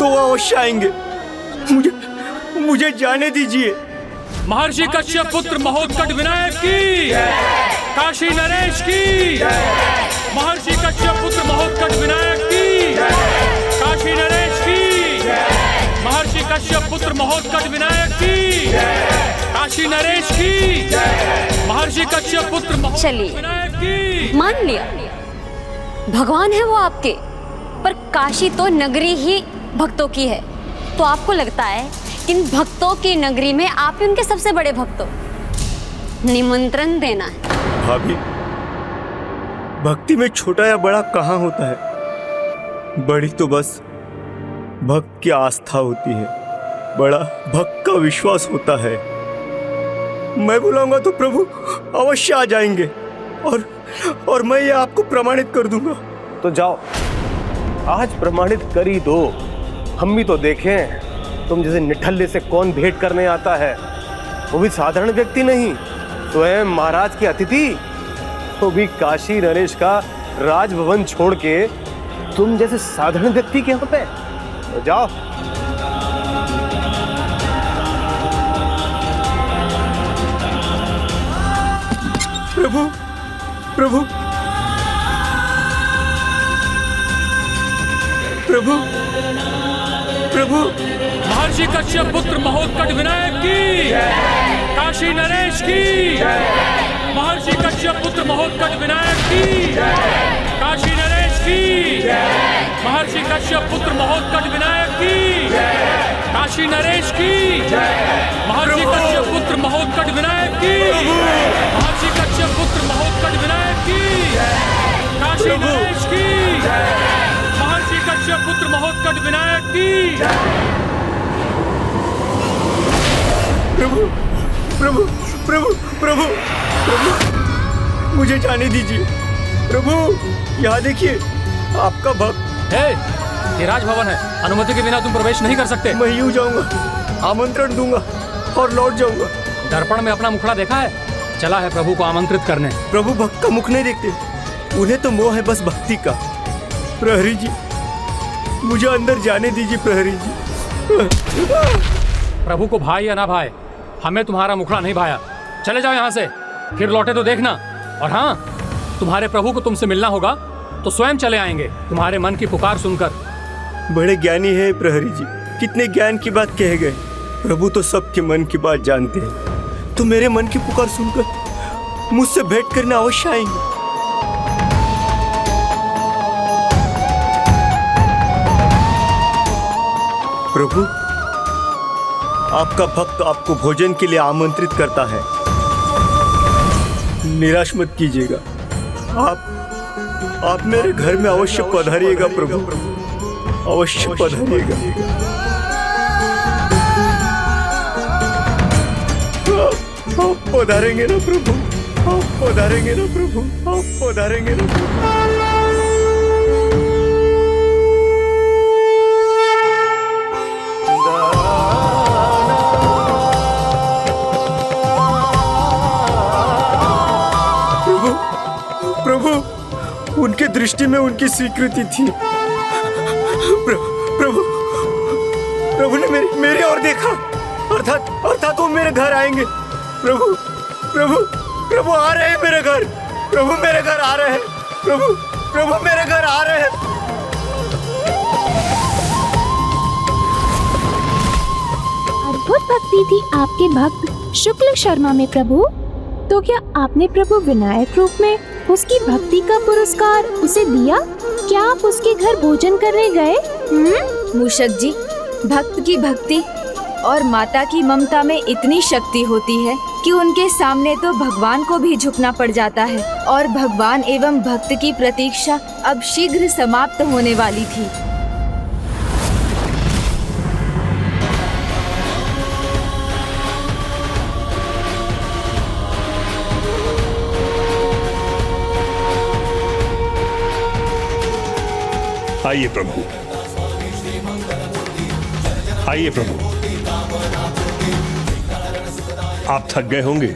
O: वो अवश्य आएंगे। मुझे जाने दीजिए।
P: महर्षि कश्यप पुत्र महोत्कट विनायक की, काशी नरेश की, महर्षि कश्यप पुत्र महोत्कट विनायक की, काशी नरेश की, महर्षि कश्यप पुत्र महोत्कट विनायक की, काशी नरेश की, महर्षि कश्यप पुत्र
R: चलिए
P: विनायक की।
R: मान लिया भगवान है वो आपके, पर काशी तो नगरी ही भक्तों की है। तो आपको लगता है कि इन भक्तों की नगरी में आप ही उनके सबसे बड़े भक्त हो, निमंत्रण देना है।
O: भाभी, भक्ति में छोटा या बड़ा कहाँ होता है? बड़ी तो बस भक्त की आस्था होती है, बड़ा भक्त का विश्वास होता है। मैं बुलाऊंगा तो प्रभु अवश्य आ जाएंगे और मैं ये आपको प्रमाणित कर दूंगा।
S: तो जाओ, आज प्रमाणित कर ही दो। हम भी तो देखें तुम जैसे निठल्ले से कौन भेंट करने आता है, वो भी साधारण व्यक्ति नहीं, स्वयं महाराज की अतिथि, वो भी काशी नरेश का राजभवन छोड़ के तुम जैसे साधारण व्यक्ति के यहाँ पे। तो जाओ।
O: प्रभु प्रभु प्रभु प्रभु,
P: महर्षि कश्यप पुत्र महोत्कट विनायक की, काशी नरेश की, महर्षि कश्यप पुत्र महोत्कट विनायक की, काशी नरेश की, महर्षि कश्यप पुत्र महोत्कट विनायक की, काशी नरेश की, महर्षि कश्यप पुत्र महोत्कट विनायक की, महर्षि कश्यप पुत्र महोत्कट विनायक की, काशी नरेश की, महर्षि कश्यप पुत्र महोत्कट विनायक की।
O: प्रभु प्रभु प्रभु प्रभु प्रभु, मुझे जाने दीजिए। प्रभु, यहाँ देखिए, आपका भक्त।
P: ये राजभवन है, अनुमति के बिना तुम प्रवेश नहीं कर सकते।
O: मैं यूं जाऊंगा, आमंत्रण दूंगा और लौट जाऊंगा।
P: दर्पण में अपना मुखड़ा देखा है? चला है प्रभु को आमंत्रित करने।
O: प्रभु भक्त का मुख नहीं देखते, उन्हें तो मोह है बस भक्ति का। प्रहरी जी, मुझे अंदर जाने दीजिए। प्रहरी जी।
P: प्रभु को भाई या ना भाई, हमें तुम्हारा मुखड़ा नहीं भाया। चले जाओ यहाँ से, फिर लौटे तो देखना। और हाँ, तुम्हारे प्रभु को तुमसे मिलना होगा तो स्वयं चले आएंगे, तुम्हारे मन की पुकार सुनकर।
O: बड़े ज्ञानी है प्रहरी जी, कितने ज्ञान की बात कहे गए। प्रभु तो सबके मन की बात जानते हैं, तो मेरे मन की पुकार सुनकर मुझसे भेंट करने अवश्य आएंगे। प्रभु, आपका भक्त आपको भोजन के लिए आमंत्रित करता है, निराश मत कीजिएगा। आप मेरे घर में अवश्य पधारिएगा। प्रभु, अवश्य पधारिएगा। आप पधारेंगे ना प्रभु? आप पधारेंगे ना प्रभु? आप पधारेंगे ना प्रभु? उनके दृष्टि में उनकी स्वीकृति थी। प्रभु ने मेरी ओर देखा, अर्थात वो मेरे घर आएंगे। प्रभु आ रहे हैं मेरे घर। प्रभु मेरे घर आ रहे हैं। प्रभु मेरे घर आ रहे हैं।
G: अद्भुत भक्ति थी आपके भक्त शुक्ल शर्मा में प्रभु। तो क्या आपने प्रभु विनायक रूप में उसकी भक्ति का पुरस्कार उसे दिया? क्या आप उसके घर भोजन करने गए?
A: मूषक जी, भक्त की भक्ति और माता की ममता में इतनी शक्ति होती है कि उनके सामने तो भगवान को भी झुकना पड़ जाता है। और भगवान एवं भक्त की प्रतीक्षा अब शीघ्र समाप्त होने वाली थी।
D: आइए प्रभु, आइए प्रभु। आप थक गए होंगे,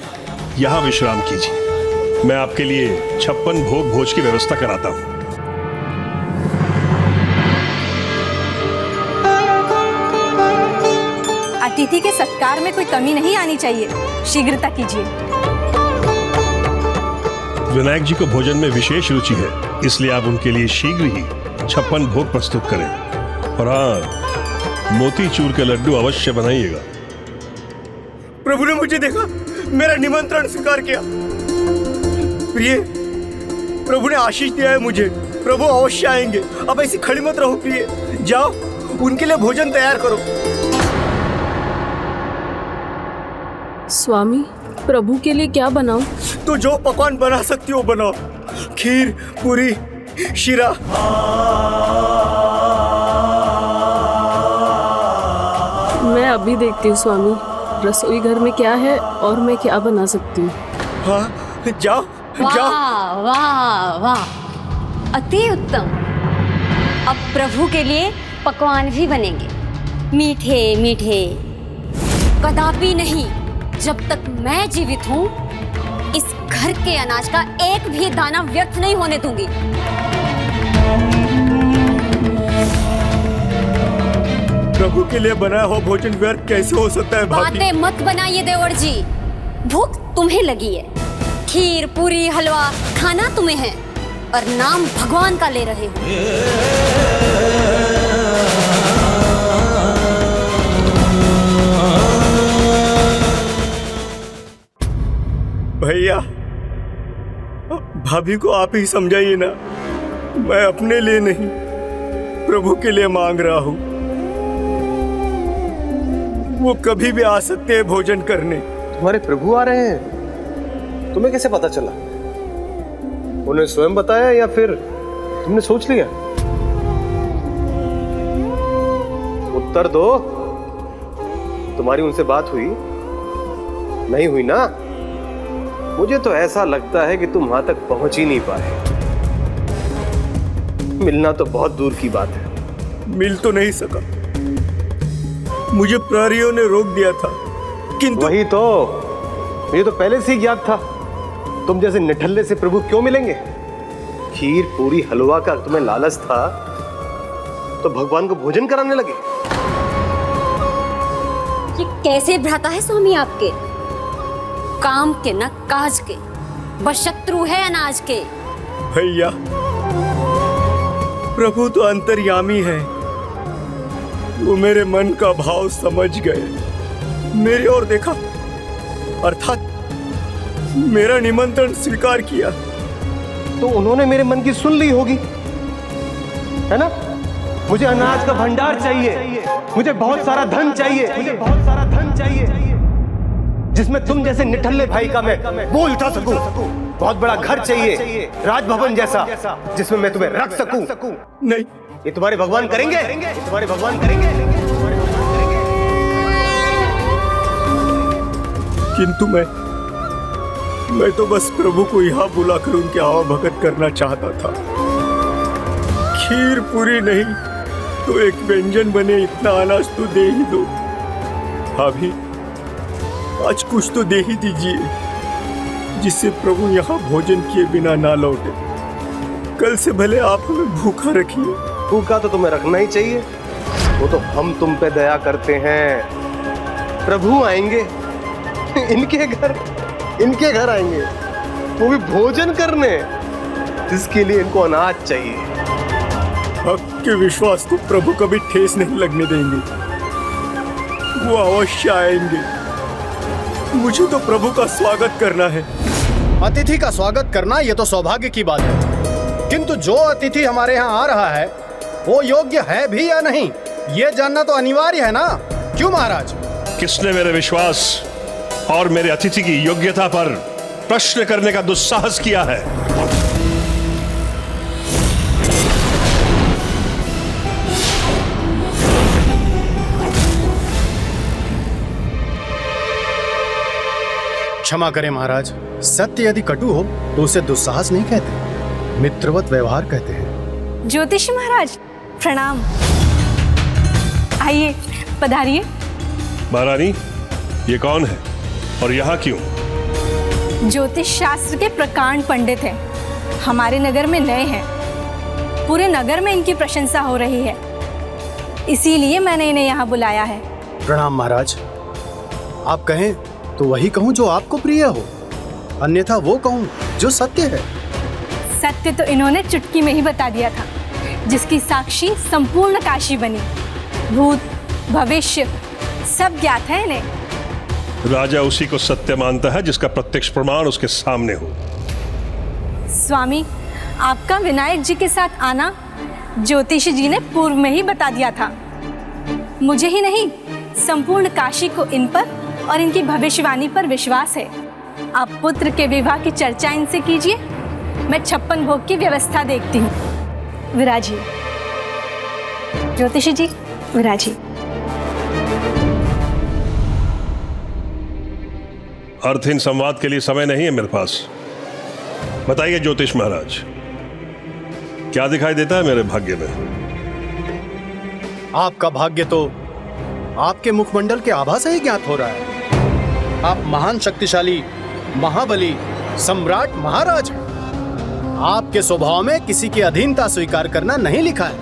D: यहां विश्राम कीजिए। मैं आपके लिए 56 भोग भोज की व्यवस्था कराता हूं।
I: अतिथि के सत्कार में कोई कमी नहीं आनी चाहिए। शीघ्रता कीजिए।
D: विनायक जी को भोजन में विशेष रुचि है, इसलिए आप उनके लिए शीघ्र ही 56 भोग प्रस्तुत करें। और हाँ, मोतीचूर के लड्डू अवश्य बनाइएगा।
O: प्रभु ने मुझे देखा, मेरा निमंत्रण स्वीकार किया। प्रिय, प्रभु ने आशीष दिया है मुझे। प्रभु अवश्य आएंगे। अब ऐसी खड़ी मत रहो प्रिय, जाओ उनके लिए भोजन तैयार करो।
N: स्वामी, प्रभु के लिए क्या बनाऊं?
O: तो जो पकवान बना सकती हो बनाओ। खीर, पूरी, शीरा।
N: मैं अभी देखती हूँ स्वामी, रसोई घर में क्या है और मैं क्या बना सकती हूँ।
O: हाँ, जाओ जाओ।
R: वाह वाह वाह, अति उत्तम। अब प्रभु के लिए पकवान भी बनेंगे, मीठे मीठे। कदापि नहीं, जब तक मैं जीवित हूँ इस घर के अनाज का एक भी दाना व्यर्थ नहीं होने दूंगी।
O: प्रभु के लिए बनाया हुआ भोजन व्यर्थ कैसे हो सकता है भाभी?
R: बातें मत बनाइए देवर जी। भूख तुम्हें लगी है, खीर पूरी हलवा खाना तुम्हें है, और नाम भगवान का ले रहे हो।
O: भैया, भाभी को आप ही समझाइए ना। मैं अपने लिए नहीं, प्रभु के लिए मांग रहा हूँ। वो कभी भी आ सकते हैं भोजन करने।
S: तुम्हारे प्रभु आ रहे हैं? तुम्हें कैसे पता चला? उन्हें स्वयं बताया या फिर तुमने सोच लिया? उत्तर दो। तुम्हारी उनसे बात हुई? नहीं हुई ना? मुझे तो ऐसा लगता है कि तुम वहां तक पहुंच ही नहीं पाए। मिलना तो बहुत दूर की बात है।
O: मिल तो नहीं सका, मुझे प्रहरियों ने रोक दिया था। किंतु
S: वही तो, मुझे तो पहले से ही ज्ञात था। तुम जैसे निठल्ले से प्रभु क्यों मिलेंगे? खीर पूरी हलवा का तुम्हें लालच था तो भगवान को भोजन कराने लगे।
R: ये कैसे भ्राता है स्वामी आपके? काम के न काज के, बस शत्रु है अनाज के।
O: भैया, प्रभु तो अंतर्यामी है। वो मेरे मन का भाव समझ गए, मेरी ओर देखा, अर्थात मेरा निमंत्रण स्वीकार किया।
S: तो उन्होंने मेरे मन की सुन ली होगी, है ना? मुझे अनाज का भंडार चाहिए, मुझे बहुत सारा धन चाहिए, मुझे बहुत सारा धन चाहिए जिसमें तुम जैसे निठल्ले भाई का मैं बोल उठा सकूं। बहुत बड़ा घर चाहिए, राजभवन जैसा, जिसमें मैं तुम्हें रख सकूं।
O: नहीं,
S: ये तुम्हारे भगवान करेंगे, ये तुम्हारे भगवान करेंगे।
O: किंतु मैं तो बस प्रभु को यहाँ बुलाकर उनके आवा भगत करना चाहता था। खीर पूरी नहीं तो एक व्यंजन बने, इतना अनाज तो दे ही दो। भाभी, आज कुछ तो दे ही दीजिए, जिससे प्रभु यहाँ भोजन किए बिना ना लौटे। कल से भले आप हमें भूखा रखिए।
S: भूखा तो तुम्हें रखना ही चाहिए, वो तो हम तुम पे दया करते हैं। प्रभु आएंगे इनके घर आएंगे, वो भी भोजन करने, जिसके लिए इनको अनाज चाहिए।
O: आपके विश्वास को प्रभु कभी ठेस नहीं लगने देंगे। वो अवश्य आएंगे। मुझे तो प्रभु का स्वागत करना है।
T: अतिथि का स्वागत करना ये तो सौभाग्य की बात है, किंतु जो अतिथि हमारे यहाँ आ रहा है वो योग्य है भी या नहीं, ये जानना तो अनिवार्य है ना? क्यों महाराज?
D: किसने मेरे विश्वास और मेरे अतिथि की योग्यता पर प्रश्न करने का दुस्साहस किया है?
T: क्षमा करें महाराज, सत्य यदि कटु हो तो उसे दुस्साहस नहीं कहते, मित्रवत व्यवहार कहते हैं।
I: ज्योतिषी महाराज प्रणाम। आइए, पधारिए।
D: महारानी, ये कौन है और यहाँ क्यों?
I: ज्योतिष शास्त्र के प्रकांड पंडित हैं, हमारे नगर में नए हैं। पूरे नगर में इनकी प्रशंसा हो रही है, इसीलिए मैंने इन्हें यहाँ बुलाया है।
T: प्रणाम महाराज। आप कहें तो वही कहूं जो आपको प्रिय हो, अन्यथा वो कहूं जो सत्य है।
U: सत्य तो इन्होंने चुटकी में ही बता दिया था, जिसकी साक्षी संपूर्ण काशी बनी। भूत भविष्य सब ज्ञात है इन्हें।
D: राजा उसी को सत्य मानता है जिसका प्रत्यक्ष प्रमाण उसके सामने हो।
U: स्वामी, आपका विनायक जी के साथ आना ज्योतिषी जी ने पूर्व में ही बता दिया था। मुझे ही नहीं, संपूर्ण काशी को इन पर और इनकी भविष्यवाणी पर विश्वास है। आप पुत्र के विवाह की चर्चा इनसे कीजिए, मैं 56 भोग की व्यवस्था देखती हूँ। विराजिए ज्योतिषी जी, विराजिए।
D: अर्थहीन संवाद के लिए समय नहीं है मेरे पास। बताइए ज्योतिष महाराज, क्या दिखाई देता है मेरे भाग्य में?
T: आपका भाग्य तो आपके मुखमंडल के आभा से ही ज्ञात हो रहा है। आप महान शक्तिशाली, महाबली, सम्राट, महाराज हैं। आपके स्वभाव में किसी की अधीनता स्वीकार करना नहीं लिखा है।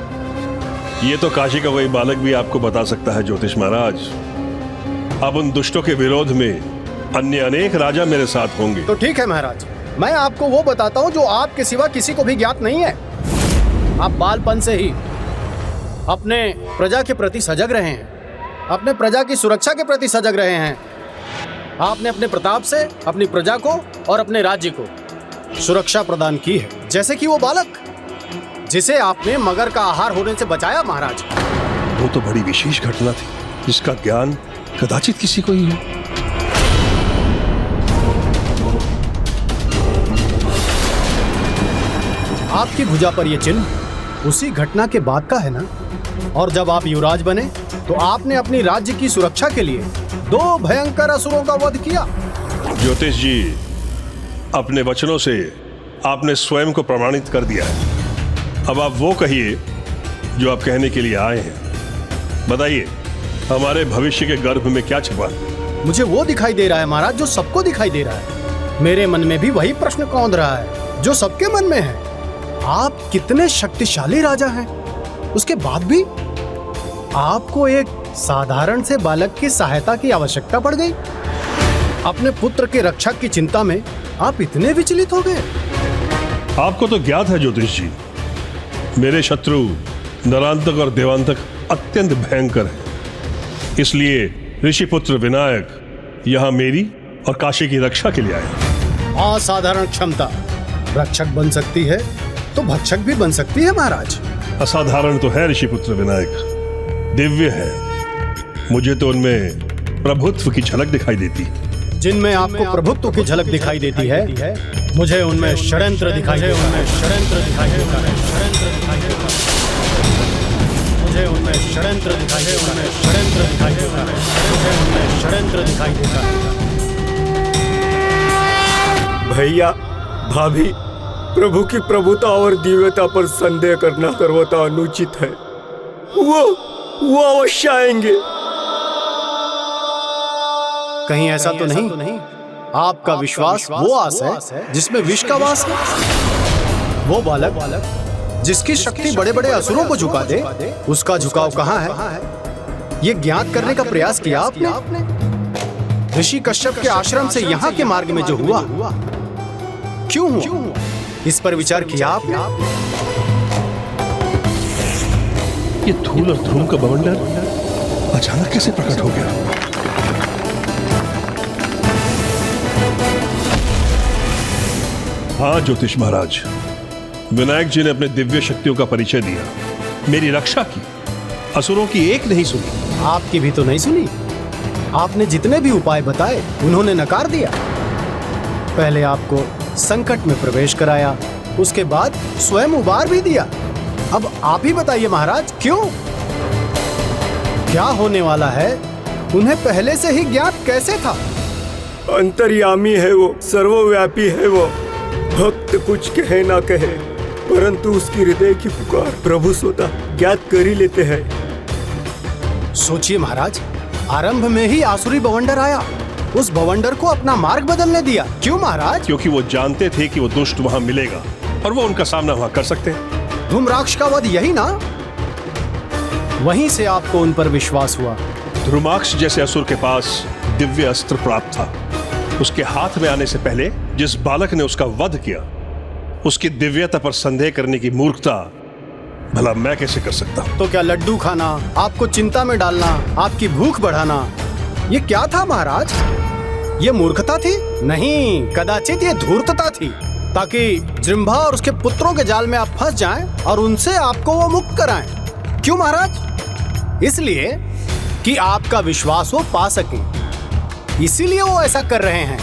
D: ये तो काशी का कोई बालक भी आपको बता सकता है ज्योतिष महाराज। अब उन दुष्टों के विरोध में अन्य अनेक राजा मेरे साथ होंगे।
T: तो ठीक है महाराज, मैं आपको वो बताता हूँ जो आपके सिवा किसी को भी ज्ञात नहीं है। आप बालपन से ही अपने प्रजा के प्रति सजग रहे हैं, अपने प्रजा की सुरक्षा के प्रति सजग रहे हैं। आपने अपने प्रताप से अपनी प्रजा को और अपने राज्य को सुरक्षा प्रदान की है, जैसे कि वो बालक जिसे आपने मगर का आहार होने से बचाया महाराज।
D: वो तो बड़ी विशेष घटना थी जिसका ज्ञान कदाचित किसी को ही हो।
T: आपकी भुजा पर यह चिन्ह उसी घटना के बाद का है ना? और जब आप युवराज बने तो आपने अपनी राज्य की सुरक्षा के लिए 2 भयंकर असुरों का वध किया।
D: ज्योतिष जी, अपने वचनों से आपने स्वयं को प्रमाणित कर दिया है। अब आप वो कहिए जो आप कहने के लिए आए हैं। बताइए, हमारे भविष्य के गर्भ में क्या छिपा है?
T: मुझे वो दिखाई दे रहा है महाराज जो सबको दिखाई दे रहा है। मेरे मन में भी वही प्रश्न कौंध रहा है जो सबके मन में है। आप कितने शक्तिशाली राजा हैं, उसके बाद भी आपको एक साधारण से बालक की सहायता की आवश्यकता पड़ गई। अपने पुत्र के रक्षक की चिंता में आप इतने विचलित हो गए।
D: आपको तो ज्ञात है ज्योतिष जी, मेरे शत्रु नरांतक और देवांतक अत्यंत भयंकर हैं। इसलिए ऋषि पुत्र विनायक यहाँ मेरी और काशी की रक्षा के लिए आए।
T: असाधारण क्षमता, रक्षक बन सकती है तो भक्षक भी बन सकती है महाराज।
D: असाधारण तो है ऋषि पुत्र विनायक, दिव्य है। मुझे तो उनमें प्रभुत्व की झलक दिखाई देती।
T: जिनमें आपको प्रभुत्व की झलक दिखाई देती है, मुझे उनमें षड्यंत्र दिखाई देता है। मुझे उनमें षड्यंत्र दिखाई देता है।
O: भैया, भाभी, प्रभु की प्रभुता और दिव्यता पर संदेह करना सर्वथा अनुचित है। वो अवश्य आएंगे।
T: कहीं ऐसा तो नहीं आपका विश्वास वो आस है जिसमें विष का वास है? वो बालक जिसकी शक्ति बड़े बड़े असुरों को झुका दे, उसका झुकाव कहाँ है? ये ज्ञात करने का प्रयास किया आपने? ऋषि कश्यप के आश्रम से यहाँ के मार्ग में जो हुआ, क्यों हुआ? इस पर विचार किया आपने?
D: ये धूल और धूम का बवंडर अचानक कैसे प्रकट हो गया? हाँ ज्योतिष महाराज, विनायक जी ने अपने दिव्य शक्तियों का परिचय दिया, मेरी रक्षा की, असुरों की एक नहीं सुनी।
T: आपकी भी तो नहीं सुनी। आपने जितने भी उपाय बताए उन्होंने नकार दिया। पहले आपको संकट में प्रवेश कराया, उसके बाद स्वयं उबार भी दिया। अब आप ही बताइए महाराज, क्यों? क्या होने वाला है उन्हें पहले से ही ज्ञात कैसे था?
O: अंतर्यामी है वो, सर्वव्यापी है वो। भक्त कुछ कहे ना कहे, परंतु उसकी हृदय की पुकार प्रभु स्वतः ज्ञात कर ही लेते हैं।
T: सोचिए महाराज, आरंभ में ही आसुरी बवंडर आया, उस बवंडर को अपना मार्ग बदलने दिया। क्यों महाराज?
D: क्योंकि वो जानते थे कि वो दुष्ट वहां मिलेगा और वो उनका सामना वहां कर सकते हैं।
T: धूम्राक्ष का वध यही ना? वहीं से आपको उन पर विश्वास हुआ
D: ध्रुमाक्ष जैसे असुर के पास दिव्य अस्त्र प्राप्त था। उसके हाथ में आने से पहले जिस बालक ने उसका वध किया, उसकी दिव्यता पर संदेह करने की मूर्खता भला मैं कैसे कर सकता हूं?
T: तो क्या लड्डू खाना, आपको चिंता में डालना, आपकी भूख बढ़ाना, ये क्या था महाराज? ये मूर्खता थी? नहीं, कदाचित ये धूर्तता थी, ताकि जृंभा और उसके पुत्रों के जाल में आप फंस जाएं और उनसे आपको वो मुक्त कराएं। क्यों महाराज? इसलिए कि आपका विश्वास वो पा सकें, इसीलिए वो ऐसा कर रहे हैं।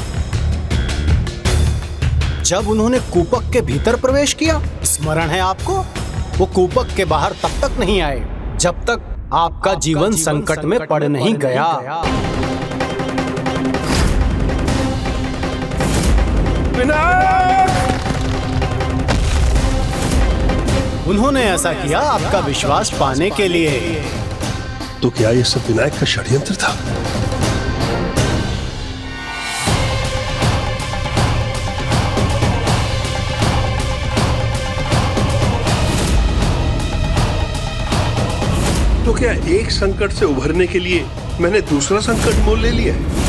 T: जब उन्होंने कूपक के भीतर प्रवेश किया, स्मरण है आपको, वो कूपक के बाहर तब तक नहीं आए जब तक आपका जीवन संकट में पड़ नहीं गया। उन्होंने ऐसा किया आपका विश्वास पाने के लिए।
D: तो क्या ये सब विनायक का षड्यंत्र था? तो क्या एक संकट से उभरने के लिए मैंने दूसरा संकट मोल ले लिया है?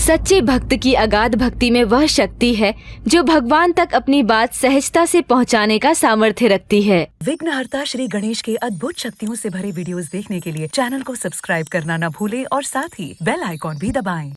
A: सच्चे भक्त की अगाध भक्ति में वह शक्ति है जो भगवान तक अपनी बात सहजता से पहुंचाने का सामर्थ्य रखती है।
E: विघ्नहर्ता श्री गणेश के अद्भुत शक्तियों से भरे वीडियोस देखने के लिए चैनल को सब्सक्राइब करना न भूलें और साथ ही बेल आइकॉन भी दबाएं।